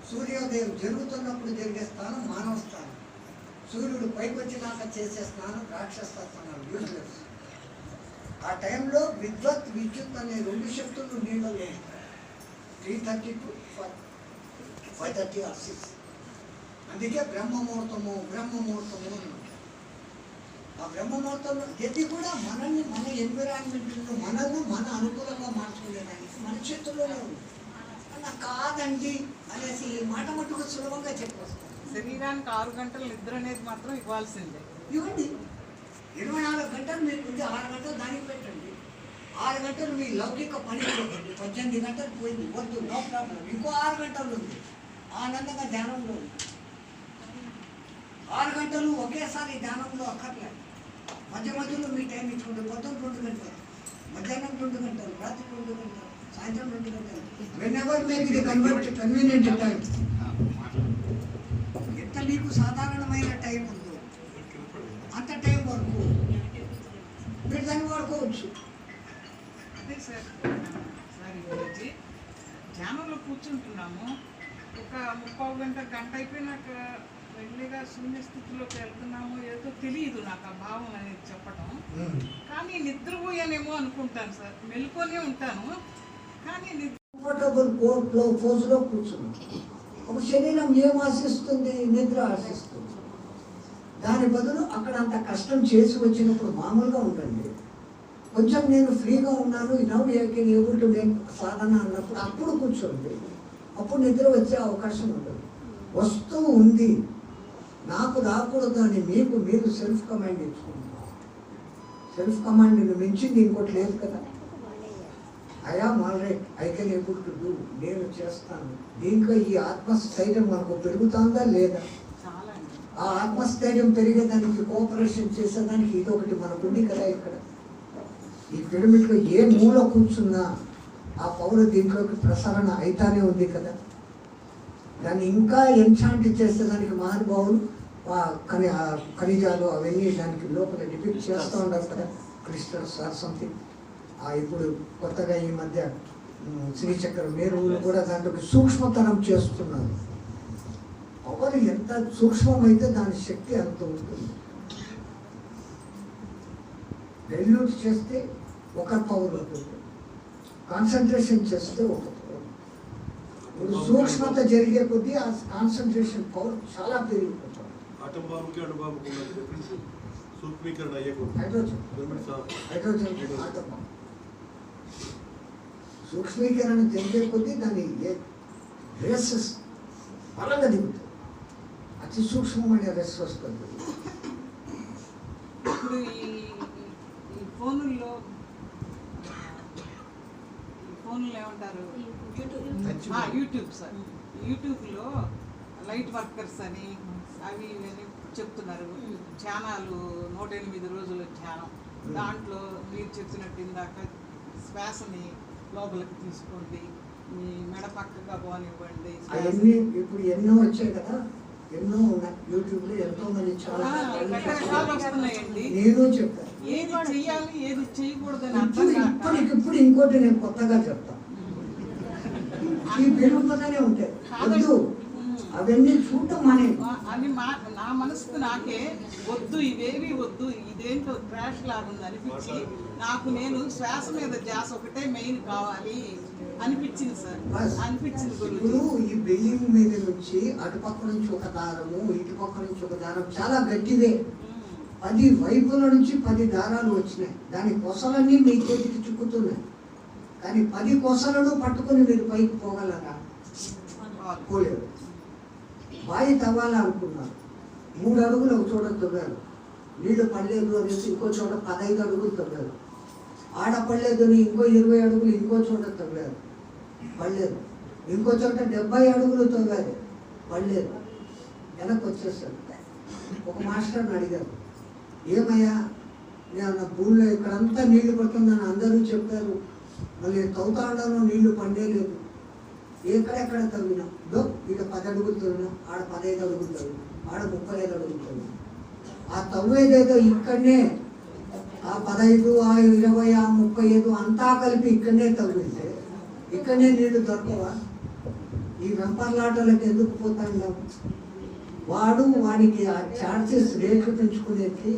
సూర్యోదయం జరుగుతున్నప్పుడు జరిగే స్నానం మానవ స్నానం. సూర్యుడు పైకి వచ్చినాక చేసే స్నానం రాక్షస స్నానం, యూజ్లెస్. ఆ టైంలో విద్యుత్ అనే 2 శక్తులు నీళ్ళలో ఉంటాయి. 3:30 to 5:30 or 6. అందుకే బ్రహ్మముహూర్తము అన్నారు. ఆ బ్రహ్మముహూర్తంలో ఇది కూడా మనల్ని మన ఎన్విరాన్మెంట్లో మన అనుకూలంగా మార్చుకునేదానికి మన చేతుల్లోనే ఉంది. అలా కాదండి అనేసి మాట మట్టుకు సులభంగా చెప్పొస్తాం. శరీరానికి 6 గంటలు నిద్ర అనేది మాత్రం ఇవ్వాల్సిందే. ఇవ్వండి. 24 గంటలు మీరు ఉంది, 6 గంటలు దానికి పెట్టండి. 6 గంటలు మీ లౌకిక పని పెట్టండి. 18 గంటలు పోయింది, వద్దు, నో ప్రాబ్లం. ఇంకో 6 గంటలు ఉంది, ఆనందంగా ధ్యానంలో ఉంది. 6 గంటలు ఒకేసారి ధ్యానంలో అక్కర్లేదు. మధ్యలో మీ టైం ఇచ్చుకోండి. పొద్దున్న 2 గంటలు, మధ్యాహ్నం 2 గంటలు, రాత్రి 2 గంటలు, సాయంత్రం 2 గంటలు. Whenever may be convenient time. ఎంత మీకు సాధారణమైన టైం ఉందో అంత టైం వరకు మీరు దాన్ని వాడుకోవచ్చు. అదే సార్ ఈరోజు ధ్యానంలో కూర్చుంటున్నాము. ఒక 30 గంట అయిపోయినాక వెళ్ళిగా శూన్య స్థితిలోకి వెళ్తున్నాము. ఏదో తెలియదు నాకు ఆ భావం అనేది చెప్పడం. కానీ నిద్రపోయానేమో అనుకుంటాను సార్. మెలుకొనే ఉంటాను కానీ కంఫర్టబుల్ పోజులో కూర్చున్నాం. ఒక శరీరం ఏం ఆశిస్తుంది? నిద్ర ఆశిస్తుంది. దాని బదులు అక్కడ అంత కష్టం చేసి వచ్చినప్పుడు మామూలుగా ఉండండి. కొంచెం నేను ఫ్రీగా ఉన్నాను, now I can able to make sadhana అన్నప్పుడు అప్పుడు కూర్చోండి. అప్పుడు నిద్ర వచ్చే అవకాశం ఉండదు. వస్తూ ఉంది, నాకు రాకూడదు అని మీరు సెల్ఫ్ కమాండ్ ఇచ్చుకుంటారు. సెల్ఫ్ కమాండ్ని మించింది ఇంకోటి లేదు కదా. I am all right, I can able to do, నేను చేస్తాను. దీంట్లో ఈ ఆత్మస్థైర్యం మనకు పెరుగుతుందా లేదా? ఆ ఆత్మస్థైర్యం పెరిగేదానికి, కోఆపరేషన్ చేసేదానికి ఇదొకటి మనకుంది కదా. ఇక్కడ ఈ పిరమిడ్లో ఏ మూల కూర్చున్నా ఆ పౌర దీంట్లోకి ప్రసరణ అయితానే ఉంది కదా. దాన్ని ఇంకా ఎన్ఛాంట్ చేసేదానికి మహానుభావులు ఖనిజాలు అవన్నీ దానికి లోపల డిపిక్ట్ చేస్తూ ఉంటారు కదా. Crystals or something. ఇప్పుడు కొత్తగా ఈ మధ్య శ్రీచక్ర మేరువులు కూడా దాంట్లోకి సూక్ష్మతరం చేస్తున్నారు. పవర్ ఎంత సూక్ష్మమైతే దాని శక్తి అంత ఉంటుంది. డైల్యూట్ చేస్తే ఒక పవర్ ఉంటుంది, కాన్సన్ట్రేషన్ చేస్తే ఒక పవర్. ఇప్పుడు సూక్ష్మత జరిగే కొద్దీ ఆ కాన్సన్ట్రేషన్ పవర్ చాలా పెరిగిపోతుంది. హైడ్రోజన్ ఆటం సూక్ష్మీకరణ జరిగే కొద్దీ దాని రేసెస్ బలంగా దిగుతుంది. అతి సూక్ష్మమైన రెస్ వస్తుంది. ఇప్పుడు ఈ ఫోనుల్లో ఏమంటారు, యూట్యూబ్ సార్, యూట్యూబ్లో లైట్ వర్కర్స్ అని అవి ఇవన్నీ చెప్తున్నారు. ధ్యానాలు 108 రోజుల ధ్యానం. దాంట్లో మీరు చెప్పినట్టు ఇందాక శ్వాసని లోపలికి తీసుకోండి, మీ మెడ పక్కగా పోనివ్వండి. అవన్నీ ఇప్పుడు ఎన్నో వచ్చాయి కదా, ఎన్నో ఉన్నాయి యూట్యూబ్లో. ఎంతో మంది చాలా వస్తున్నాయండి. నేను చెప్పాను ఏది చెయ్యాలి ఏది చేయకూడదని. ఇప్పటికిప్పుడు ఇంకోటి నేను కొత్తగా చెప్తాను. ఈ పెరుగుతూనే ఉంటాయి. వద్దు, అవన్నీ చూడటం అని నా మనసుకు నాకే వద్దు, ఇవేవి వద్దు, ఇదేంటో క్రాష్ లాగుంది అనిపించి నాకు నేను శ్వాస మీద ధ్యాస ఒకటే మెయిన్ కావాలి అనిపించింది సార్. అనిపించింది. ఇప్పుడు ఈ బిల్డింగ్ మీద నుంచి అటుపక్క నుంచి ఒక దారము, ఇటుపక్క నుంచి ఒక దారం చాలా గట్టిదే. 10 వైపుల నుంచి 10 దారాలు వచ్చినాయి. దాని కొసలన్నీ మీ చేతికి చుక్కుతున్నాయి. కానీ 10 కొసలను పట్టుకొని మీరు పైకి పోగలరా? పోలేరు. బావి తవ్వాలనుకున్నారు, 3 అడుగులు ఒక చోట తవ్వారు, నీళ్లు పడలేదు అనేసి ఇంకో చోట 15 అడుగులు తవ్వారు. ఆడ పడలేదు ఇంకో 20 అడుగులు ఇంకో చోట తవ్వారు, పడలేదు. ఇంకో చోట 70 అడుగులు తవ్వారు, పడలేదు. వెనక్కి వచ్చేసారు. ఒక మాస్టర్ని అడిగారు, ఏమయ్యా నేను భూమిలో ఇక్కడంతా నీళ్లు పడుతుందని అందరూ చెప్పారు, మళ్ళీ తవ్వుతాండను నీళ్లు పండేలేదు, ఎక్కడెక్కడ తవ్వినాం? ఇక 10 అడుగులు తవ్వినాం, ఆడ 15 అడుగులు తవ్వినాం, ఆడ 35 అడుగులు తవ్వినాం. ఆ తవ్వేదేదో ఇక్కడనే ఆ 15, ఆ 20, ఆ 35 అంతా కలిపి ఇక్కడనే తవ్వితే ఇక్కడనే నీళ్లు దొరకవా? ఈ వెంపర్లాటలకు ఎందుకు పోతాడు? వాడికి ఆ ఛార్జెస్ రేట్లు పెంచుకునేది,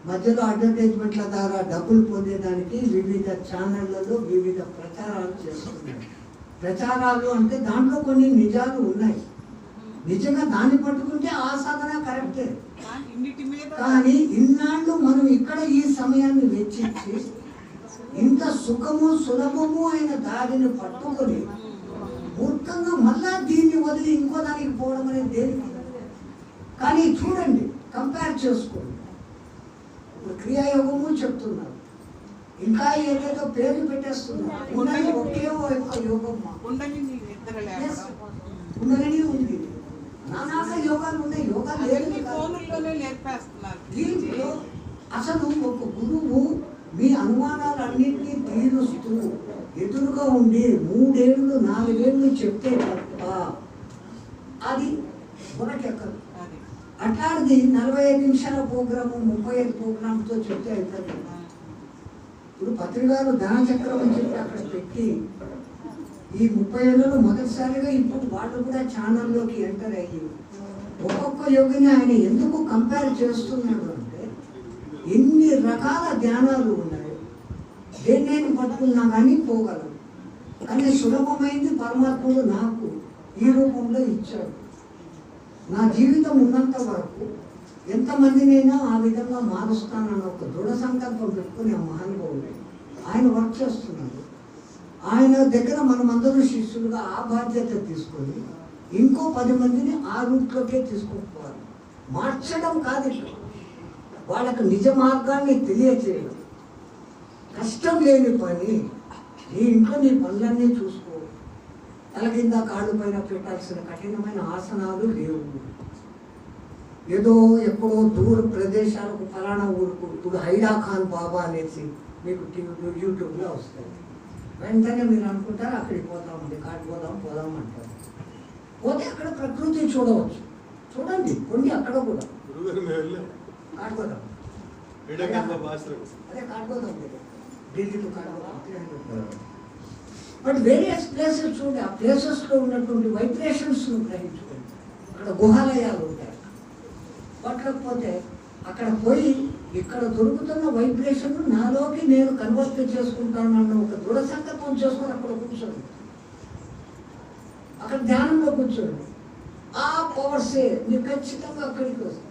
మధ్యలో అడ్వర్టైజ్మెంట్ల ద్వారా డబ్బులు పొందేదానికి వివిధ ఛానళ్లలో వివిధ ప్రచారాలు చేస్తున్నారు. ప్రచారాలు అంటే దాంట్లో కొన్ని నిజాలు ఉన్నాయి, నిజంగా దాన్ని పట్టుకుంటే ఆ సాధన కరెక్టే. కానీ ఇన్నాళ్ళు మనం ఇక్కడ ఈ సమయాన్ని వెచ్చించి ఇంత సుఖము సులభము అయిన దారిని పట్టుకొని మూర్ఖంగా మళ్ళా దీన్ని వదిలి ఇంకో దానికి పోవడం అనేది దేనికి? కానీ చూడండి, కంపేర్ చేసుకోండి. ఇప్పుడు క్రియాయోగము చెప్తున్నారు, ఇంకా ఏదేదో పేర్లు పెట్టేస్తున్నారు. ఒకే ఒక యోగం ఉండని ఉంది, నానాక యోగాలు ఉన్నాయి, యోగాలు దీంట్లో అసలు ఒక గురువు మీ అనుమానాలన్నింటినీ తీరుస్తూ ఎదురుగా ఉండి 3 ఏళ్ళు 4 ఏళ్ళు చెప్తే తప్ప అది మనకెక్కదు. అట్లాంటిది 45 నిమిషాల ప్రోగ్రాము 35 ప్రోగ్రామ్తో చెప్తే అవుతుంది. ఇప్పుడు పత్రికారు ధనచక్రం అని చెప్పి అక్కడ పెట్టి ఈ 30 ఏళ్ళలో మొదటిసారిగా ఇప్పుడు వాళ్ళు కూడా ఛానల్లోకి ఎంటర్ అయ్యి ఒక్కొక్క యోగిని ఆయన ఎందుకు కంపేర్ చేస్తున్నాడు అంటే ఎన్ని రకాల ధ్యానాలు ఉన్నాయి, దేన్ని పట్టుకున్నా కానీ పోగలరు. కానీ సులభమైంది పరమాత్ముడు నాకు ఈ రూపంలో ఇచ్చాడు. నా జీవితం ఉన్నంత వరకు ఎంతమందినైనా ఆ విధంగా మారుస్తానన్న ఒక దృఢ సంకల్పం పెట్టుకుని ఆ మహానుభావుడు ఆయన వర్క్ చేస్తున్నాడు. ఆయన దగ్గర మనమందరూ శిష్యులుగా ఆ బాధ్యత తీసుకొని ఇంకో 10 మందిని ఆ రూట్లోకే తీసుకుపోవాలి. మార్చడం కాదు, వాళ్ళకు నిజ మార్గాన్ని తెలియచేయడం. కష్టం లేని పని, నీ ఇంట్లో నీ పనులన్నీ చూసుకో. తల కింద కాళ్ళు పైన పెట్టాల్సిన కఠినమైన ఆసనాలు లేవు. ఏదో ఎక్కడో దూర ప్రదేశాలకు ఫలానా ఊరుకు, ఇప్పుడు హైడా ఖాన్ బాబా అనేసి మీకు యూట్యూబ్లో వస్తాయి. వెంటనే మీరు అనుకుంటారు అక్కడికి పోతామండి, పోదాం అంటారు. పోతే అక్కడ ప్రకృతి చూడవచ్చు, చూడండి కొన్ని అక్కడ కూడా కాటుకోదాం, అదే కాటుకోదాం, ఢిల్లీలో కాటుకోదాం. బట్ వేరియస్ ప్లేసెస్ చూడండి, ఆ ప్లేసెస్లో ఉన్నటువంటి వైబ్రేషన్స్ను గ్రహించుకోండి. అక్కడ గుహాలయాలు ఉంటాయి, పట్టకపోతే అక్కడ పోయి ఇక్కడ దొరుకుతున్న వైబ్రేషన్ నాలోకి నేను కన్వర్ట్ చేసుకుంటానన్న ఒక దృఢ సంకల్పం చేసుకొని అక్కడ కూర్చోండి, అక్కడ ధ్యానంలో కూర్చోండి. ఆ పవర్సే మీరు ఖచ్చితంగా అక్కడికి వస్తుంది.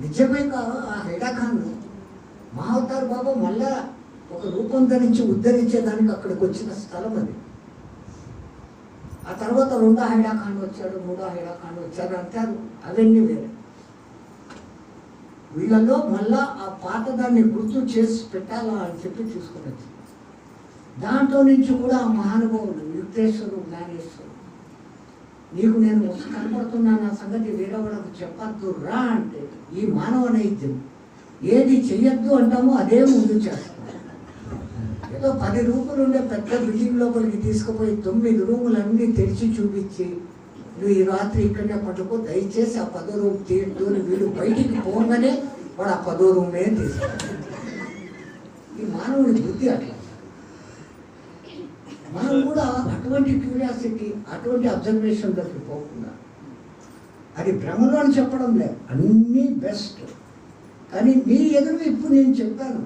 నిజంగా ఆ హైడాఖాన్ మహావతార్ బాబా మళ్ళా ఒక రూపం ధరించి ఉద్ధరించేదానికి అక్కడికి వచ్చిన స్థలం అది. ఆ తర్వాత 2వ హైడాఖాన్ వచ్చాడు, 3వ హైడాఖాన్ వచ్చాడు అంటారు, అవన్నీ వేరే. వీళ్ళలో మళ్ళా ఆ పాత దాన్ని గుర్తు చేసి పెట్టాలా అని చెప్పి తీసుకున్నది. దాంట్లో నుంచి కూడా ఆ మహానుభావులు యుక్తేశ్వరుడు, జ్ఞానేశ్వరుడు, నీకు నేను కనపడుతున్నాను ఆ సంగతి వేరే వాళ్ళకు చెప్పద్దు రా అంటే, ఈ మానవ నైద్యం ఏది చెయ్యొద్దు అంటామో అదే ముందు చేస్తాం. ఏదో 10 రూములు ఉండే పెద్ద బిల్డింగ్ లోపలికి తీసుకుపోయి 9 రూములన్నీ తెరిచి చూపించి నువ్వు ఈ రాత్రి ఇక్కడనే పట్టుకో, దయచేసి ఆ 10వ రూమ్ తీయద్దు అని వీళ్ళు బయటికి పోగానే వాడు ఆ 10వ రూమే తీసుకుంటాడు. ఈ మానవుడి బుద్ధి అట్లా. మనం కూడా అటువంటి క్యూరియాసిటీ, అటువంటి అబ్జర్వేషన్లోకి పోకుండా, అది భ్రమలో అని చెప్పడం లేదు, అన్నీ బెస్ట్. కానీ మీ ఎదురు ఇప్పుడు నేను చెప్పాను,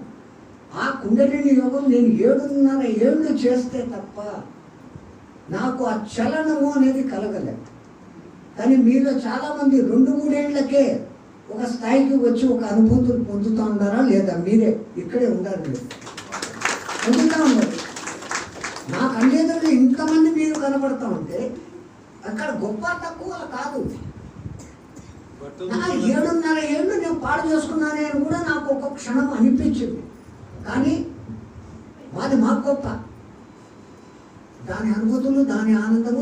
ఆ కుండలిని యోగం నేను 7.5 ఏళ్ళు చేస్తే తప్ప నాకు ఆ చలనము అనేది కలగలేదు. కానీ మీలో చాలామంది 2-3 ఏళ్లకే ఒక స్థాయికి వచ్చి ఒక అనుభూతులు పొందుతూ ఉన్నారా లేదా? మీరే ఇక్కడే ఉండాలి, మీరు పొందుతూ ఉన్నారు. నాకు అందేదరికి ఇంతమంది మీరు కనబడతా ఉంటే అక్కడ గొప్ప తక్కువ కాదు. నా 7.5 ఏళ్ళు నేను పాడు చేసుకున్నానే అని కూడా నాకు ఒక క్షణం అనిపించింది. కానీ మాది మాకు గొప్ప. దాని అనుభూతులు, దాని ఆనందము,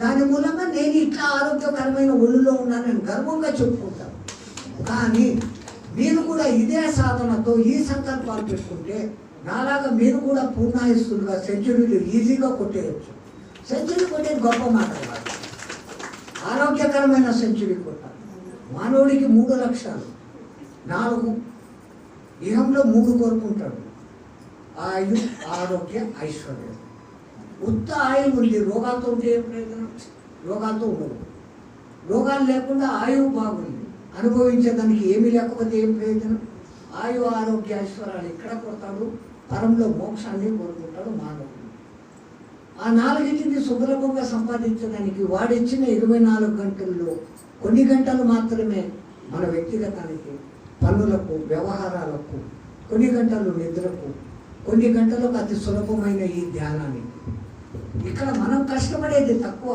దాని మూలంగా నేను ఇట్లా ఆరోగ్యకరమైన ఒళ్ళులో ఉన్నానని గర్వంగా చెప్పుకుంటాను. కానీ మీరు కూడా ఇదే సాధనతో ఈ సంకల్పాలు పెట్టుకుంటే నాలాగా మీరు కూడా పూర్ణాయుస్తులుగా సెంచరీలు ఈజీగా కొట్టేయచ్చు. సెంచరీ కొట్టేది గొప్ప మాట కాదు, ఆరోగ్యకరమైన సెంచరీ కొట్టాలి. మానవుడికి 3 లక్షలు, 4 ఇహంలో 3 కోరుకుంటాడు: ఆయు, ఆరోగ్య, ఐశ్వర్యం. ఉత్త ఆయువు ఉంది, రోగాలతో ఉంటే ఏం ప్రయోజనం? రోగాలతో ఉండదు. రోగాలు లేకుండా ఆయువు బాగుంది, అనుభవించేదానికి ఏమీ లేకపోతే ఏం ప్రయోజనం? ఆయు, ఆరోగ్య, ఐశ్వర్యాలు ఇక్కడ కొడతాడు, పరంలో మోక్షాన్ని కోరుకుంటాడు మానవుడు. ఆ 4టిని సులభంగా సంపాదించడానికి వాడిచ్చిన 24 గంటల్లో కొన్ని గంటలు మాత్రమే మన వ్యక్తిగతానికి, పనులకు, వ్యవహారాలకు, కొన్ని గంటలు నిద్రకు, కొన్ని గంటలకు అతి సులభమైన ఈ ధ్యానానికి. ఇక్కడ మనం కష్టపడేది తక్కువ,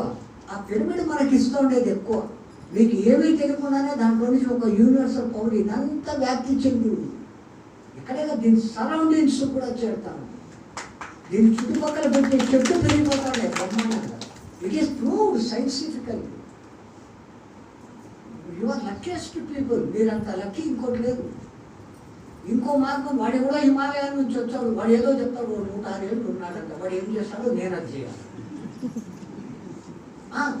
ఆ పిరమిడ్ మనకి ఇస్తూ ఉండేది ఎక్కువ. మీకు ఏమీ తెలియకుండానే దాంట్లో నుంచి ఒక యూనివర్సల్ పవర్ ఇదంతా వ్యాప్తి చెంది ఉంది. ఇక్కడే దీని సరౌండింగ్స్ కూడా చేరుతాను, దీని చుట్టుపక్కల పెట్టే చెట్టు పెరిగిపోతాడే బ్రహ్మాండంగా. It is proved scientifically. You are luckiest people. మీరంత లక్కీ ఇంకోటి లేదు. ఇంకో మార్గం, వాడు కూడా హిమాలయాల నుంచి వచ్చాడు, వాడు ఏదో చెప్తాడు, 106 ఏళ్ళు ఉన్నాడంట, వాడు ఏం చేస్తాడో నేను అది చేయాలి.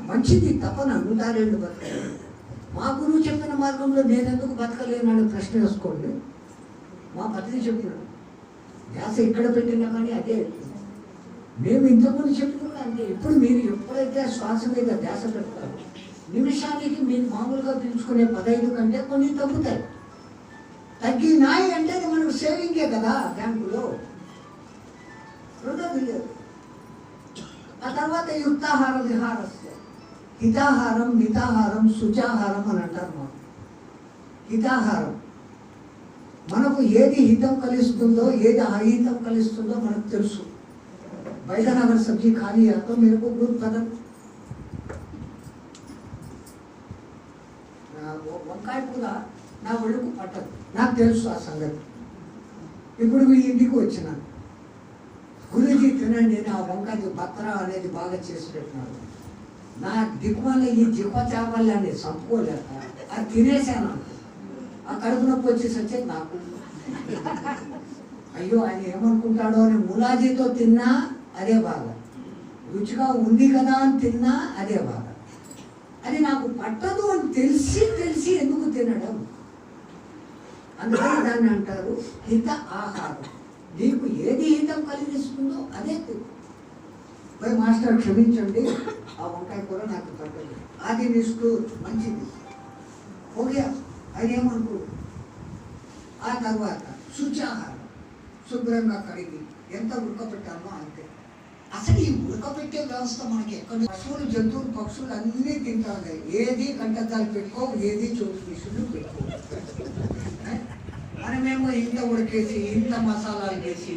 మంచిది తపన, 106 ఏళ్ళు బతకాలి. మా గురువు చెప్పిన మార్గంలో నేను ఎందుకు బతకలేనని ప్రశ్న వేసుకోండి. మా పత్రిక చెప్పినాడు, ధ్యాస ఇక్కడ పెట్టినా కానీ అదే. మేము ఇంతకుముందు చెప్పుకున్నా అంటే ఇప్పుడు మీరు ఎప్పుడైతే శ్వాస మీద ధ్యాస పెడతారో నిమిషానికి మీరు మామూలుగా పీల్చుకునే 15 కంటే కొన్ని తగ్గుతాయి. తగ్గినాయి అంటే అది మనకు సేవింగే కదా బ్యాంకులో, రెండోది లేదు. ఆ తర్వాత యుక్తాహార విహారస్య, హితాహారం, మితాహారం, శుచాహారం అని అంటారు. మనం హితాహారం, మనకు ఏది హితం కలిస్తుందో ఏది అహితం కలిస్తుందో మనకు తెలుసు. बैगन अगर सब्जी खा लिया तो मेरे को दूध बदल వంకాయ కూర నా ఒళ్ళకు పట్టదు, నాకు తెలుసు ఆ సంగతి. ఇప్పుడు మీ ఇంటికి వచ్చినాను, గురుజీ తినండి, ఆ వంకాయ బత్తర అనేది బాగా చేసి పెట్టినాడు. నా దిక్కుమాల ఈ జిప్ప చేపల్ని చంపుకోలేక అది తినేసాను. ఆ కడుపు నొప్పి వచ్చేసి వచ్చేది నాకు. అయ్యో ఆయన ఏమనుకుంటాడో అని ములాజీతో తిన్నా అదే బాధ, రుచిగా ఉంది కదా అని తిన్నా అదే బాధ. అది నాకు పట్టదు అని తెలిసి తెలిసి ఎందుకు తినడం? అందుకని దాన్ని అంటారు హిత ఆహారం. నీకు ఏది హితం కలిగిస్తుందో అదే తిను. పోయి మాస్టర్ క్షమించండి, ఆ వంకాయ కూర నాకు పట్టదు, అది నిస్తూ మంచిది ఓకే అది ఏమనుకో. ఆ తర్వాత శుచాహారం, శుభ్రంగా కడిగి ఎంత ఉడకపెట్టామో అంతే. అసలు ఈ ఉడకపెట్టే వ్యవస్థ మనకి ఎక్కడ? పశువులు, జంతువులు, పక్షులు అన్నీ తింటా ఉన్నాయి. ఏది కంటద్దాలు పెట్టుకో, ఏది చోటు మిషన్లు పెట్టుకో. మనమేమో ఇంత ఉడికేసి ఇంత మసాలాలు వేసి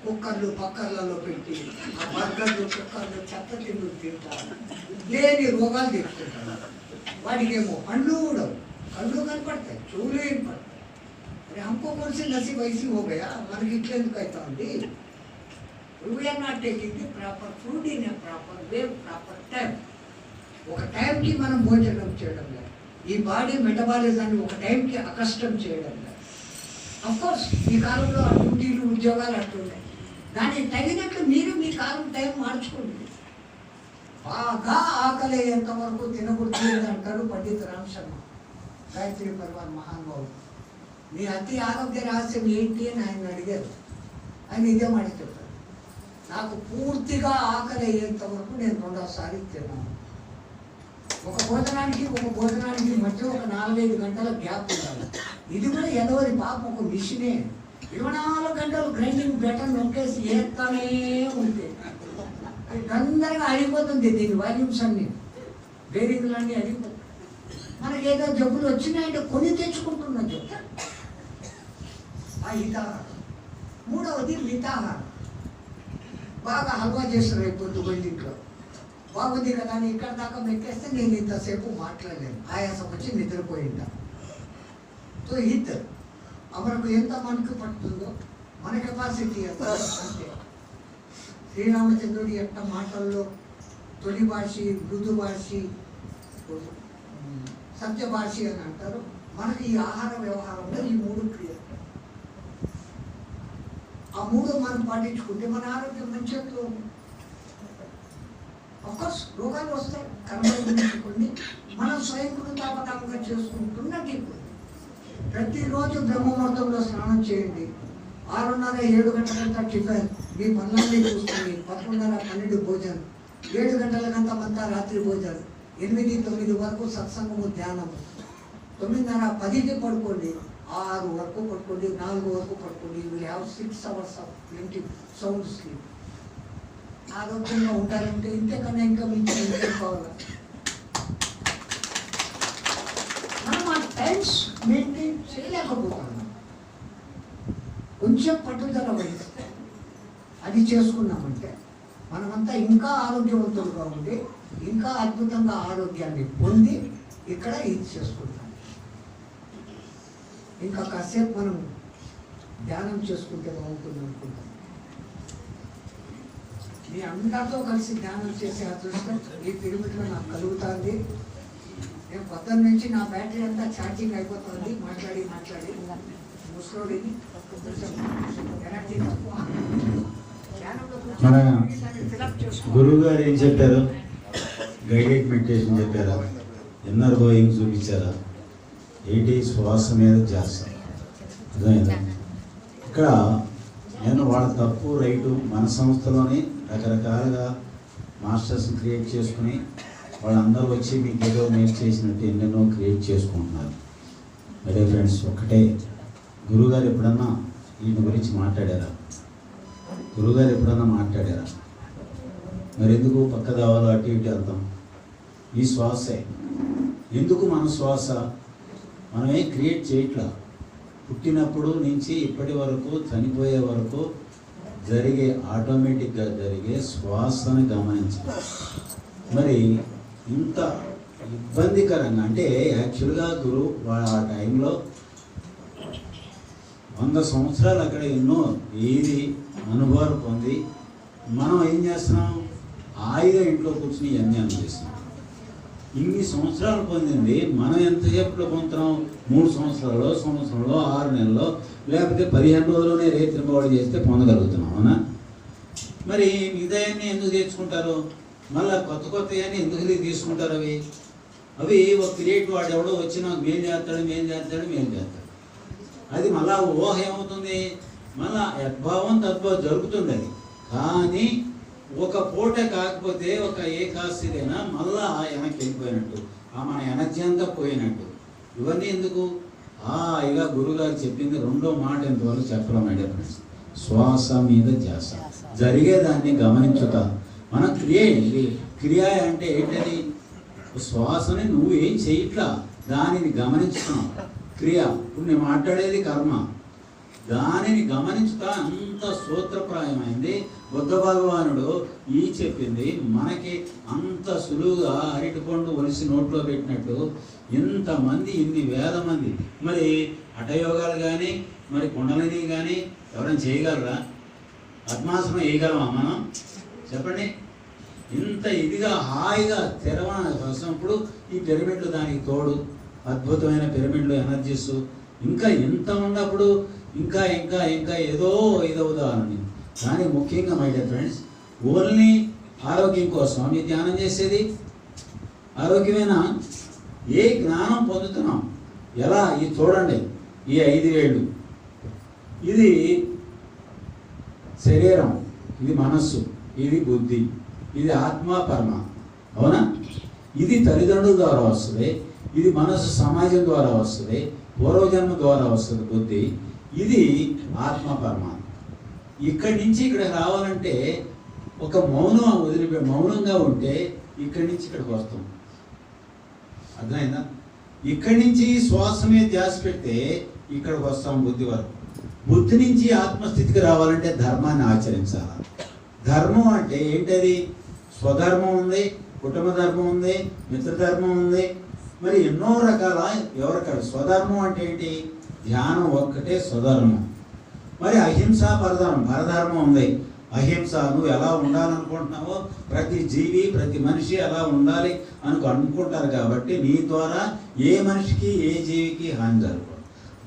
కుక్కర్లు పక్కర్లలో పెట్టి ఆ బర్గర్లు, కుక్కర్లు, చెత్త తిండి తింటారు, లేని రోగాలు తెచ్చుకుంటారు. వాడికేమో పండ్లు కూడా, కళ్ళు కనపడతాయి, చెవులు ఏం పడతాయి. अरे हमको कौन सी नसीब ऐसी हो गया, మనకి ఇట్లా ఎందుకు అవుతా ఉంది? We are not taking the proper food in a proper way, proper time. ఒక టైంకి మనం భోజనం చేయడం లేదు, ఈ బాడీ మెటబాలిజాన్ని ఒక టైంకి అకష్టం చేయడం లేదు. అఫ్కోర్స్ ఈ కాలంలో ఆ డ్యూటీలు, ఉద్యోగాలు అంటున్నాయి, దానికి తగినట్లు మీరు మీ కాలం టైం మార్చుకోండి. బాగా ఆకలి ఎంతవరకు తినకూడదు అంటారు పండిత రామ్ శర్మ, గాయత్రి పరివార్ మహానుభావుడు. నీ అతి ఆరోగ్య రహస్యం ఏంటి అని ఆయన అడిగారు. ఆయన ఇదే మాట చెప్పారు, నాకు పూర్తిగా ఆకలి అయ్యేంత వరకు నేను 2వ సారి తిన్నాను. ఒక భోజనానికి మధ్య ఒక 4-5 గంటల గ్యాప్ ఉండాలి. ఇది కూడా ఎదవరి పాపం, ఒక మిషనే 24 గంటలు గ్రైండింగ్ బటన్ నొక్కేసి ఏస్తానే ఉంటే తొందరగా అడిగిపోతుంది. దీని వాల్యూమ్స్ అన్నీ, బేరింగ్లన్నీ అడిగిపోతుంది. మనకేదో జబ్బులు వచ్చినాయంటే కొని తెచ్చుకుంటున్న జబ్బు. ఆ హితాహారం. 3వది మితాహారం. బాగా హల్వా చేస్తారు అయిపోతుంది ఇంట్లో, బాగుంది కదా అని ఇక్కడ దాకా మెక్కేస్తే నేను ఇంతసేపు మాట్లాడలేను, ఆయాసం వచ్చి నిద్రపోయిందా. సో హిత్ మనకు ఎంత మనకు పట్టుతుందో మన కెపాసిటీ అంతే. శ్రీరామచంద్రుడి యొక్క మాటల్లో తొలి భాషి, మృదు భాషి, సత్యభాషి అని అంటారు. మనకి ఈ ఆహార వ్యవహారంలో ఈ 3 క్రియలు, ఆ 3 మనం పాటించుకుంటే మన ఆరోగ్యం మంచిగా. అఫ్కోర్స్ రోగాలు వస్తాయి, కర్మని మనం స్వయం కృతాపకంగా చేసుకుంటున్నట్టు. ప్రతిరోజు బ్రహ్మముహూర్తంలో స్నానం చేయండి. 6:30, 7 గంటలంతా టిఫిన్, మీ పనులన్నీ చూసుకొని 11:30, 12 భోజనం, 7 గంటలకంతా రాత్రి భోజనం, 8, 9 వరకు సత్సంగము, ధ్యానము, 9:30, 10కి పడుకోండి, 6 వరకు పడుకోండి, 4 వరకు పడుకోండి. You will have 6 hours of plenty sound sleep. ఆరోగ్యంగా ఉంటారంటే ఇంతకన్నా ఇంకా మీకు ఏం కావాలి? మనం ఆ టైమ్స్ మెయింటైన్ చేయలేకపోతున్నాం. కొంచెం పట్టుదల వహిస్తే అది చేసుకున్నామంటే మనమంతా ఇంకా ఆరోగ్యవంతులుగా ఉండి ఇంకా అద్భుతంగా ఆరోగ్యాన్ని పొంది ఇక్కడ ఇది చేసుకుంటాం. ఇంకా కాసేపు మనం ధ్యానం చేసుకుంటే బాగుంటుంది అనుకుంటాం. మీ అందరితో కలిసి ధ్యానం చేసే అదృష్టం ఈ పిరమిడ్లో నాకు కలుగుతుంది. నేను పొద్దున్న నుంచి నా బ్యాటరీ అంతా ఛార్జింగ్ అయిపోతుంది. మాట్లాడి ముసలోడిని ఎనర్జీ తక్కువ. మన గురువు గారు ఏం చెప్పారు? గైడెడ్ మెడిటేషన్ చెప్పారా? ఇన్నర్ గోయింగ్ చూపించారా? ఏంటి? శ్వాస మీద చేస్తాం. అర్థమైందా? ఇక్కడ నేను వాళ్ళ తప్పు రైటు మన సంస్థలోనే రకరకాలుగా మాస్టర్స్ని క్రియేట్ చేసుకుని వాళ్ళందరూ వచ్చి మీకు ఏదో మేలు చేసినట్టు ఎన్నెన్నో క్రియేట్ చేసుకుంటున్నారు. అదే ఫ్రెండ్స్, ఒక్కటే, గురువుగారు ఎప్పుడన్నా వీటి గురించి మాట్లాడారా? గురువుగారు ఎప్పుడన్నా మాట్లాడారా? మరి ఎందుకు పక్క దావాలో అటు ఇటు వెళ్తాం? ఈ శ్వాసే. ఎందుకు మన శ్వాస మనమే క్రియేట్ చేయట్లా. పుట్టినప్పుడు నుంచి ఇప్పటి వరకు చనిపోయే వరకు జరిగే ఆటోమేటిక్గా జరిగే శ్వాసను గమనించాలి. మరి ఇంత ఇబ్బందికరంగా అంటే యాక్చువల్గా గురువు ఆ టైంలో 100 సంవత్సరాలు అక్కడ ఎన్నో ఏది అనుభవాలు పొంది మనం ఏం చేస్తున్నాం? హాయిగా ఇంట్లో కూర్చుని ఇవన్నీ అనుభవిస్తున్నాం. ఇన్ని సంవత్సరాలు పొందింది మనం ఎంతసేపులో పొందుతున్నాం? 3 సంవత్సరాల్లో, సంవత్సరంలో, 6 నెలల్లో, లేకపోతే 15 రోజుల్లోనే రేత్రింబవడి చేస్తే పొందగలుగుతున్నాం. అవునా? మరి మిగతాయన్నీ ఎందుకు తెచ్చుకుంటారు? మళ్ళీ కొత్తవన్నీ ఎందుకు తీసుకుంటారు? అవి ఒక క్రియేట్ వాడు ఎవడో వచ్చి నాకు మేలు చేస్తాడు. అది మళ్ళా ఊహ ఏమవుతుంది? మళ్ళా యద్భావం తద్భావం జరుగుతుంది. అది కానీ ఒక పూట కాకపోతే ఒక ఏకాశిదైనా మళ్ళా వెనక్కి వెళ్ళిపోయినట్టు, మన ఎనర్జీ అంతా పోయినట్టు. ఇవన్నీ ఎందుకు? ఇక గురువుగారు చెప్పింది 2వ మాట ఎంతవరకు చెప్పడం ఐడియా ఫ్రెండ్స్. శ్వాస మీద ధ్యాస, జరిగేదాన్ని గమనించుతా. మన క్రియ అంటే ఏంటది? శ్వాసని నువ్వు ఏం చేయట్లా, దానిని గమనించుతున్నావు. క్రియ ఇప్పుడు నేను మాట్లాడేది కర్మ, దానిని గమనించుతా. అంత సూత్రప్రాయమైంది. బుద్ధ భగవానుడు ఈ చెప్పింది మనకి అంత సులువుగా అరటిపండు ఒలిసి నోట్లో పెట్టినట్టు ఇంతమంది, ఇన్ని వేల మంది. మరి హఠయోగాలు కానీ, మరి కుండలిని కానీ ఎవరైనా చేయగలరా? పద్మాసనం వేయగలమా మనం? చెప్పండి. ఇంత ఇదిగా హాయిగా తెరవనప్పుడు ఈ పిరమిడ్లు దానికి తోడు, అద్భుతమైన పిరమిడ్లు, ఎనర్జీస్ ఇంకా ఎంత ఉన్నప్పుడు ఇంకా ఇంకా ఇంకా ఏదో ఇదవుదాని. కానీ ముఖ్యంగా మై డియర్ ఫ్రెండ్స్, ఓన్లీ ఆరోగ్యం కోసం మీ ధ్యానం చేసేది ఆరోగ్యమేనా? ఏ జ్ఞానం పొందుతున్నాం? ఎలా? ఇది చూడండి, ఈ 5 వేళ్ళు, ఇది శరీరం, ఇది మనస్సు, ఇది బుద్ధి, ఇది ఆత్మ పరమ. అవునా? ఇది తల్లిదండ్రుల ద్వారా వస్తుంది, ఇది మనస్సు సమాజం ద్వారా వస్తుంది, పూర్వజన్మ ద్వారా వస్తుంది బుద్ధి, ఇది ఆత్మ పరమాత్మ. ఇక్కడి నుంచి ఇక్కడ రావాలంటే ఒక మౌనంగా ఉంటే ఇక్కడి నుంచి ఇక్కడికి వస్తాం. అర్థమైందా? ఇక్కడి నుంచి శ్వాస మీద ధ్యాస పెడితే ఇక్కడికి వస్తాం బుద్ధి వరకు. బుద్ధి నుంచి ఆత్మస్థితికి రావాలంటే ధర్మాన్ని ఆచరించాలి. ధర్మం అంటే ఏంటది? స్వధర్మం ఉంది, కుటుంబ ధర్మం ఉంది, మిత్రధర్మం ఉంది, మరి ఎన్నో రకాల. ఎవరికాడు స్వధర్మం అంటే ఏంటి? ధ్యానం ఒక్కటే స్వధర్మం. మరి అహింస పరధర్మం ఉంది. అహింస నువ్వు ఎలా ఉండాలనుకుంటున్నావో ప్రతి జీవి ప్రతి మనిషి అలా ఉండాలి అనుకుంటారు కాబట్టి నీ ద్వారా ఏ మనిషికి ఏ జీవికి హాని జరగదు.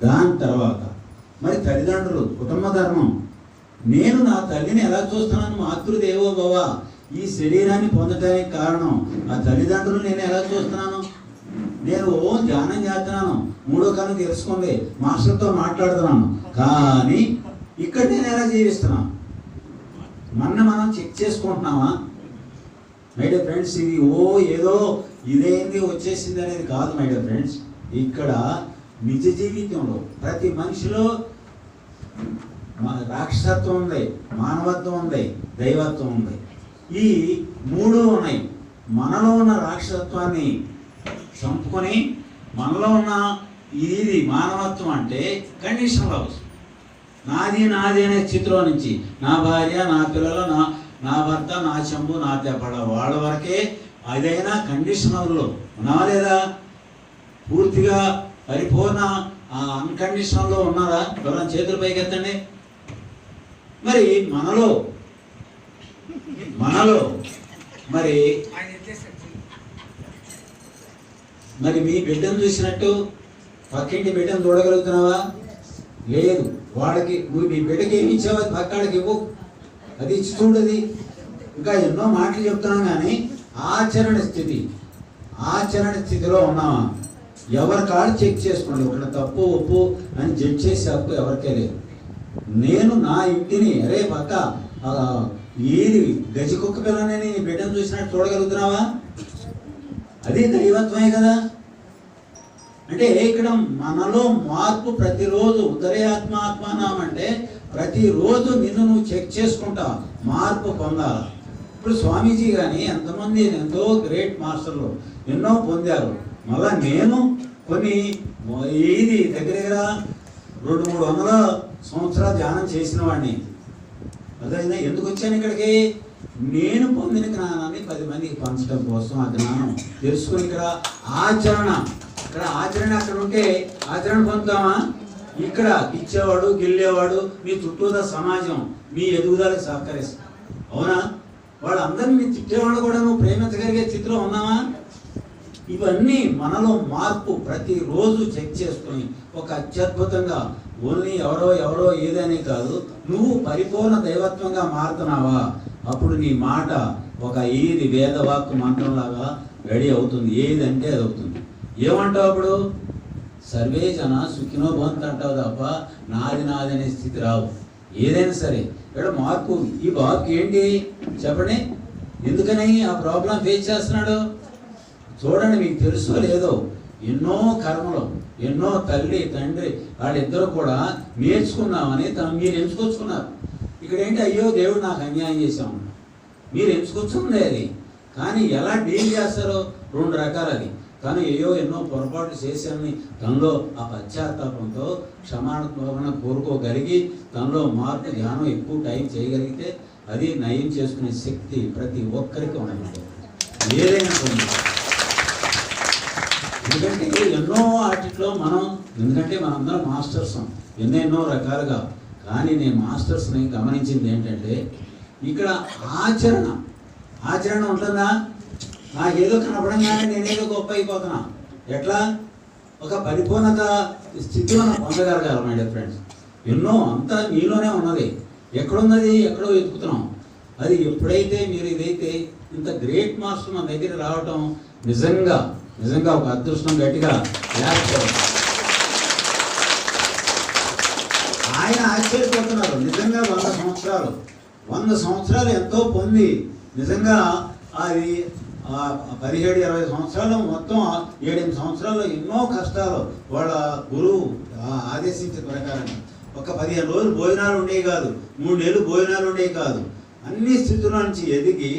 దాని తర్వాత మరి తల్లిదండ్రులు, కుటుంబ ధర్మం. నేను నా తల్లిని ఎలా చూస్తున్నాను? మాతృదేవో భవ. ఈ శరీరాన్ని పొందడానికి కారణం ఆ తల్లిదండ్రులు. నేను ఎలా చూస్తున్నాను? నేను ధ్యానం చేస్తున్నాను, 3వ కన్ను తెలుసుకుంది, మాస్టర్తో మాట్లాడుతున్నాను, కానీ ఇక్కడ నేను ఎలా జీవిస్తున్నాను? మనం చెక్ చేసుకుంటున్నామా? మై డియర్ ఫ్రెండ్స్, ఇది ఏదో ఇదేంది వచ్చేసింది అనేది కాదు మై డియర్ ఫ్రెండ్స్. ఇక్కడ నిజ జీవితంలో ప్రతి మనిషిలో రాక్షసత్వం ఉంది, మానవత్వం ఉంది, దైవత్వం ఉంది. ఈ 3 ఉన్నాయి. మనలో ఉన్న రాక్షసత్వాన్ని చంపుకొని మనలో ఉన్న ఇది మానవత్వం అంటే కండిషన్ లవ్స్. నాది అనే స్థితిలో నుంచి నా భార్య, నా పిల్లలు, నా భర్త, నా చెంబు, నా తెప్పడ వాళ్ళ వరకే అదైనా కండిషనల్లో ఉన్నావా లేదా? పూర్తిగా పరిపూర్ణ అన్కండిషనల్లో ఉన్నారా? ఎవరైనా చేతులు పైకి ఎత్తండి. మరి మనలో మరి మీ బిడ్డను చూసినట్టు పక్కింటి బిడ్డను చూడగలుగుతున్నావా? లేదు. వాడికి నువ్వు నీ బిడ్డకి ఏమి ఇచ్చావు అది పక్కాడికి ఇవ్వు, అది ఇచ్చి చూడది. ఇంకా ఎన్నో మాటలు చెప్తున్నాం కానీ ఆచరణ స్థితిలో ఉన్నావా? ఎవరి కాడు చెక్ చేసుకోండి. ఇక్కడ తప్పు ఒప్పు అని జడ్జ్ చేసే హక్కు ఎవరికే లేదు. నేను నా ఇంటిని పక్క ఏది గజి కుక్క పిల్లని బిడ్డను చూసినట్టు చూడగలుగుతున్నావా? అది దైవత్వమే కదా. అంటే ఇక్కడ మనలో మార్పు ప్రతిరోజు ఉదయాత్మాత్మానం అంటే ప్రతిరోజు నిన్ను నువ్వు చెక్ చేసుకుంటా మార్పు పొందాలి. ఇప్పుడు స్వామీజీ కానీ ఎంతమంది ఎంతో గ్రేట్ మాస్టర్లు ఎన్నో పొందారు. మళ్ళా నేను కొన్ని దగ్గర 200-300 సంవత్సరాలు ధ్యానం చేసిన వాడిని. అదైనా ఎందుకు వచ్చాను ఇక్కడికి? నేను పొందిన జ్ఞానాన్ని 10 మందికి పంచడం కోసం ఆ జ్ఞానం తెలుసుకుని ఇక్కడ ఆచరణ అక్కడ ఉంటే ఆచరణ పొందుతామా? ఇక్కడ ఇచ్చేవాడు గిల్లేవాడు మీ చుట్టూదా సమాజం మీ ఎదుగుదలకు సహకరిస్తా. అవునా? వాళ్ళందరినీ తిట్టేవాళ్ళు కూడా నువ్వు ప్రేమించగలిగే స్థితిలో ఉన్నావా? ఇవన్నీ మనలో మార్పు ప్రతిరోజు చెక్ చేసుకొని ఒక అత్యద్భుతంగా ఓన్లీ ఎవరో ఏదనే కాదు, నువ్వు పరిపూర్ణ దైవత్వంగా మారుతున్నావా? అప్పుడు నీ మాట ఒక వేదవాక్కు మంత్రంలాగా రెడీ అవుతుంది. ఏదంటే అది అవుతుంది. ఏమంటావు అప్పుడు? సర్వే జన సుఖినో భవంతు అంటావు తప్ప నాది అనే స్థితి రావు. ఏదైనా సరే ఇక్కడ మార్పు. ఈ బాబుకి ఏంటి చెప్పండి? ఎందుకని ఆ ప్రాబ్లం ఫేస్ చేస్తున్నాడు? చూడండి, మీకు తెలుసో లేదో ఎన్నో కర్మలు, ఎన్నో తల్లి తండ్రి వాళ్ళిద్దరూ కూడా నేర్చుకున్నామని మీరు ఎంచుకొచ్చుకున్నారు. ఇక్కడ ఏంటి? అయ్యో దేవుడు నాకు అన్యాయం చేశాము మీరు ఎంచుకొచ్చుకుంది అది. కానీ ఎలా డీల్ చేస్తారో 2 రకాలు. అది తను ఎన్నో పొరపాట్లు చేశానని తనలో ఆ పశ్చాత్తాపంతో క్షమాపణ కోరుకోగలిగి తనలో మార్పు ధ్యానం ఎక్కువ టైం చేయగలిగితే అది నయం చేసుకునే శక్తి ప్రతి ఒక్కరికి ఉన్నది. ఏదైనా ఎందుకంటే ఎన్నో వాటిలో ఎందుకంటే మనందరం మాస్టర్స్ ఎన్నెన్నో రకాలుగా. కానీ నేను మాస్టర్స్ని గమనించింది ఏంటంటే ఇక్కడ ఆచరణ ఉంటుందా? నాకేదో కనపడంగానే నేనేదో గొప్ప అయిపోతున్నా. ఎట్లా? ఒక పరిపూర్ణత స్థితి మనం పొందగలగాలి మై డియర్ ఫ్రెండ్స్. ఎన్నో అంతా మీలోనే ఉన్నది. ఎక్కడున్నది? ఎక్కడో వెతుకుతున్నాం. అది ఎప్పుడైతే మీరు ఇదైతే ఇంత గ్రేట్ మాస్టర్ మన దగ్గర రావటం నిజంగా ఒక అదృష్టం. గట్టిగా ఆయన ఆశ్చర్యపోతున్నారు. నిజంగా 100 సంవత్సరాలు ఎంతో పొంది నిజంగా అది 17-20 సంవత్సరాలు మొత్తం 7-8 సంవత్సరాల్లో ఎన్నో కష్టాలు వాళ్ళ గురువు ఆదేశించిన ప్రకారం ఒక 15 రోజులు భోజనాలు ఉండేవి కాదు, 3 నెలలు భోజనాలు ఉండేవి కాదు. అన్ని స్థితుల నుంచి ఎదిగి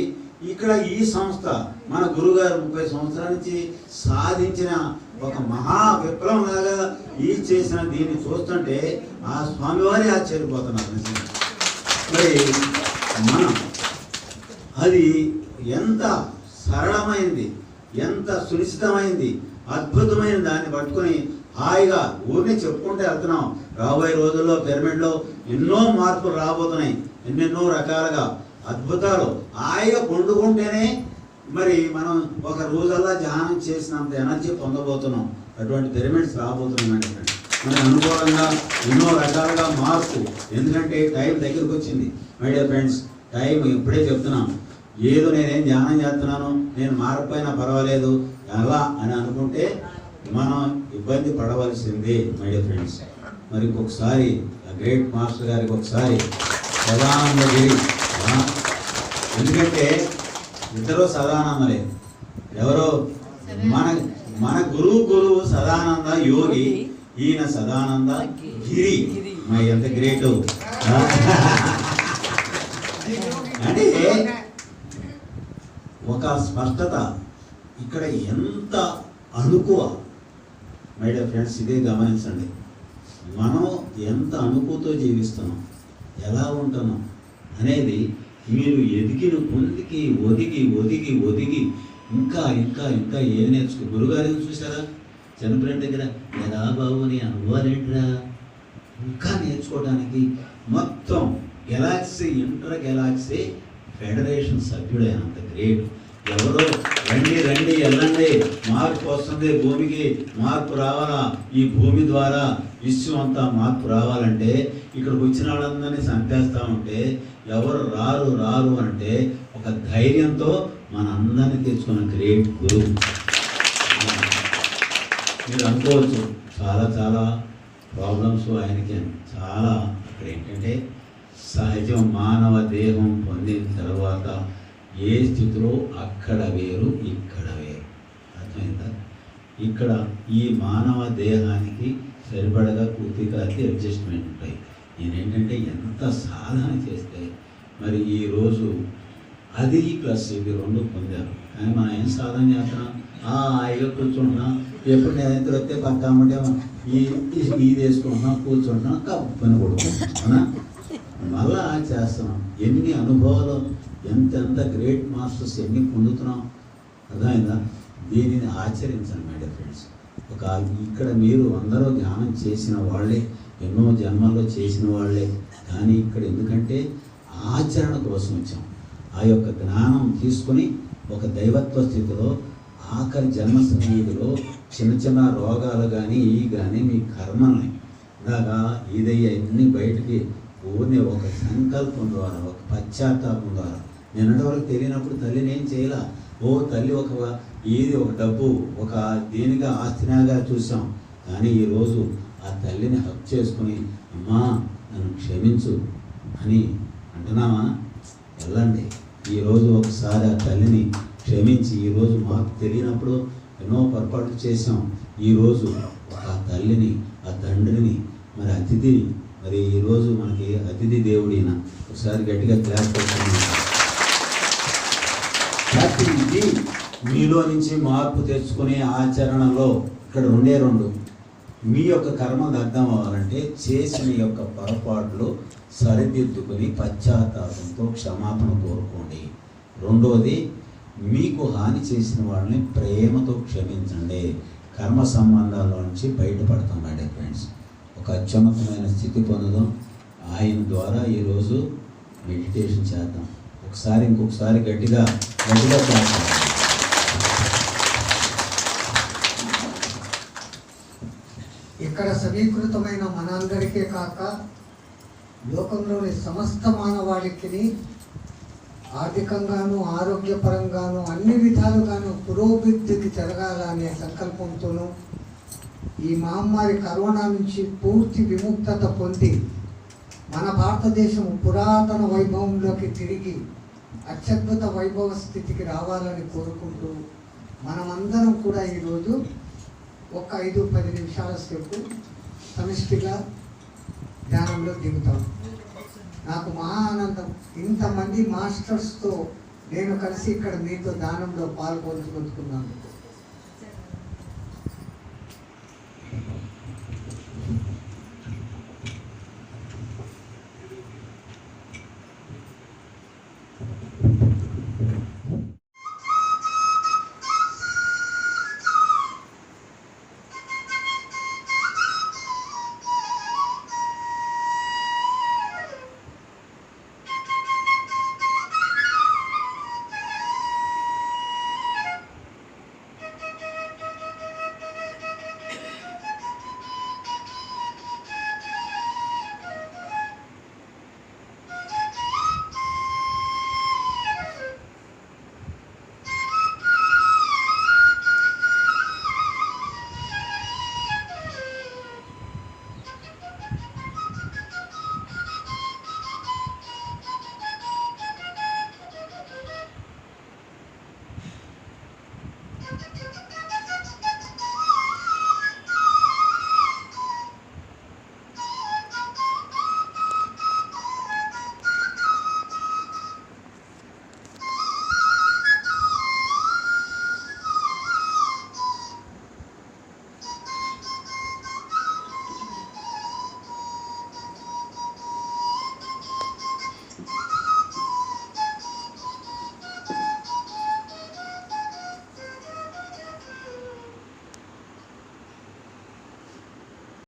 ఇక్కడ ఈ సంస్థ మన గురుగారు 30 సంవత్సరాల నుంచి సాధించిన ఒక మహా విప్లవం లాగా చేసిన దీన్ని చూస్తుంటే ఆ స్వామివారి ఆశ్చర్యపోతున్నారు. మరి మనం అది ఎంత సరళమైంది, ఎంత సునిశ్చితమైంది, అద్భుతమైన దాన్ని పట్టుకొని హాయిగా ఊరిని చెప్పుకుంటూ వెళ్తున్నాం. రాబోయే రోజుల్లో పిరమిడ్లో ఎన్నో మార్పులు రాబోతున్నాయి, ఎన్నెన్నో రకాలుగా అద్భుతాలు. హాయిగా పండుకుంటేనే మరి మనం ఒక రోజల్లా ధ్యానం చేసినంత ఎనర్జీ పొందబోతున్నాం. అటువంటి పిరమిడ్స్ రాబోతున్నాయి. మన అనుకూలంగా ఎన్నో రకాలుగా మార్పు. ఎందుకంటే టైం దగ్గరకు వచ్చింది మై డియర్ ఫ్రెండ్స్. టైం ఇప్పుడే చెప్తున్నాను. ఏదో నేనేం ధ్యానం చేస్తున్నాను, నేను మారకపోయినా పర్వాలేదు ఎలా అని అనుకుంటే మనం ఇబ్బంది పడవలసిందే మై డియర్ ఫ్రెండ్స్. మరి ఇంకొకసారి గ్రేట్ మాస్టర్ గారికి ఒకసారి సదానందగిరి. ఎందుకంటే ఇద్దరు సదానందలే. ఎవరో మన గురువు సదానంద యోగి, ఈయన సదానంద గిరి. మరి ఎంత గ్రేట్ అంటే ఒక స్పష్టత ఇక్కడ, ఎంత అనుకువ మై డియర్ ఫ్రెండ్స్. ఇదే గమనించండి, మనం ఎంత అనుకువతో జీవిస్తున్నాం, ఎలా ఉంటున్నాం అనేది మీరు ఎదిగిన పొందికి ఒదిగి ఒదిగి ఒదిగి ఇంకా ఇంకా ఇంకా ఏమి నేర్చుకో. గురుగారిని చూసారా చనిపోయిన దగ్గర, ఎలా బాబు నీ అనుభవాలు ఏంటిరా, ఇంకా నేర్చుకోవడానికి. మొత్తం గెలాక్సీ, ఇంటర్ గెలాక్సీ ఫెడరేషన్ సభ్యుడైనంత గ్రేట్. ఎవరో రండి రండి వెళ్ళండి, మార్పు వస్తుంది, భూమికి మార్పు రావాలా, ఈ భూమి ద్వారా విశ్వం అంతా మార్పు రావాలంటే ఇక్కడికి వచ్చిన వాళ్ళందరినీ చంపేస్తూ ఉంటే ఎవరు రారు రారు అంటే ఒక ధైర్యంతో మనందరినీ తెచ్చుకున్న గ్రేట్ గురువు. మీరు అనుకోవచ్చు చాలా చాలా ప్రాబ్లమ్స్ ఆయనకి, చాలా అక్కడ ఏంటంటే సహజం. మానవ దేహం పొందిన తర్వాత ఏ స్థితిలో అక్కడ వేరు ఇక్కడ వేరు, అర్థమైందా? ఇక్కడ ఈ మానవ దేహానికి సరిపడగా పూర్తిగా అడ్జస్ట్మెంట్ ఉంటాయి. నేనేంటంటే ఎంత సాధన చేస్తే మరి ఈరోజు అది ప్లస్ ఇది రెండు పొందారు. కానీ మనం ఏం సాధన చేస్తున్నాం, హాయిగా కూర్చుంటున్నాం. ఎప్పుడు నేను ఎంత వస్తే పక్కామంటే ఇది వేసుకుంటున్నాం, కూర్చుంటున్నాం, పని కొడుకుంటున్నాం, మళ్ళా చేస్తున్నాం. ఎన్ని అనుభవాలు, ఎంత గ్రేట్ మాస్టర్స్ ఎన్ని పొందుతున్నాం, అర్థమైందా? దీనిని ఆచరించండి మై డియర్ ఫ్రెండ్స్. ఇక్కడ మీరు అందరూ ధ్యానం చేసిన వాళ్ళే, ఎన్నో జన్మల్లో చేసిన వాళ్ళే. కానీ ఇక్కడ ఎందుకంటే ఆచరణ కోసం వచ్చాం. ఆ యొక్క జ్ఞానం తీసుకొని ఒక దైవత్వ స్థితిలో ఆఖరి జన్మ సమయంలో చిన్న చిన్న రోగాలు కానీ ఇవి కానీ మీ కర్మల్ని ఇలాగా ఇదయ్యా అన్నీ బయటికి ఊరిని ఒక సంకల్పం ద్వారా, ఒక పశ్చాత్తాపం ద్వారా. నిన్నటి వరకు తెలియనప్పుడు తల్లిని ఏం చేయాల, తల్లి ఒక డబ్బు ఒక దేనిగా ఆస్తినాగా చూసాం. కానీ ఈరోజు ఆ తల్లిని హక్ చేసుకుని అమ్మా నన్ను క్షమించు అని అంటున్నామా? వెళ్ళండి ఈరోజు ఒకసారి ఆ తల్లిని క్షమించి, ఈరోజు మాకు తెలియనప్పుడు ఎన్నో పొరపాట్లు చేసాం. ఈరోజు ఆ తల్లిని, ఆ తండ్రిని, మరి అతిథిని, మరి ఈరోజు మనకి అతిథి దేవుడిన ఒకసారి గట్టిగా క్లాస్ పెట్టుకున్నాం. ఇది మీలో నుంచి మార్పు తెచ్చుకునే ఆచరణలో ఇక్కడ రెండు. మీ యొక్క కర్మ దగ్ధం అవ్వాలంటే చేసిన యొక్క పొరపాట్లు సరిదిద్దుకుని పశ్చాత్తాపంతో క్షమాపణ కోరుకోండి. రెండోది, మీకు హాని చేసిన వాళ్ళని ప్రేమతో క్షమించండి. కర్మ సంబంధాల నుంచి బయటపడతాం మై డియర్ ఫ్రెండ్స్. ఒక అత్యున్నతమైన స్థితి పొందుదాం. ఆయన ద్వారా ఈరోజు మెడిటేషన్ చేద్దాం. ఇంకొకసారి గట్టిగా చేద్దాం. ఇక్కడ సమీకృతమైన మనందరికీ కాక లోకంలోని సమస్త మానవాళికి ఆర్థికంగాను, ఆరోగ్యపరంగాను, అన్ని విధాలుగాను పురోభివృద్ధికి జరగాలనే సంకల్పంతోనూ ఈ మహమ్మారి కరోనా నుంచి పూర్తి విముక్తత పొంది మన భారతదేశం పురాతన వైభవంలోకి తిరిగి అత్యద్భుత వైభవ స్థితికి రావాలని కోరుకుంటూ మనమందరం కూడా ఈరోజు ఒక 5-10 నిమిషాల సేపు సమిష్టిగా ధ్యానంలో దిగుతాం. నాకు మహా ఆనందం, ఇంతమంది మాస్టర్స్తో నేను కలిసి ఇక్కడ మీతో ధ్యానంలో పాల్గొంటున్నాను.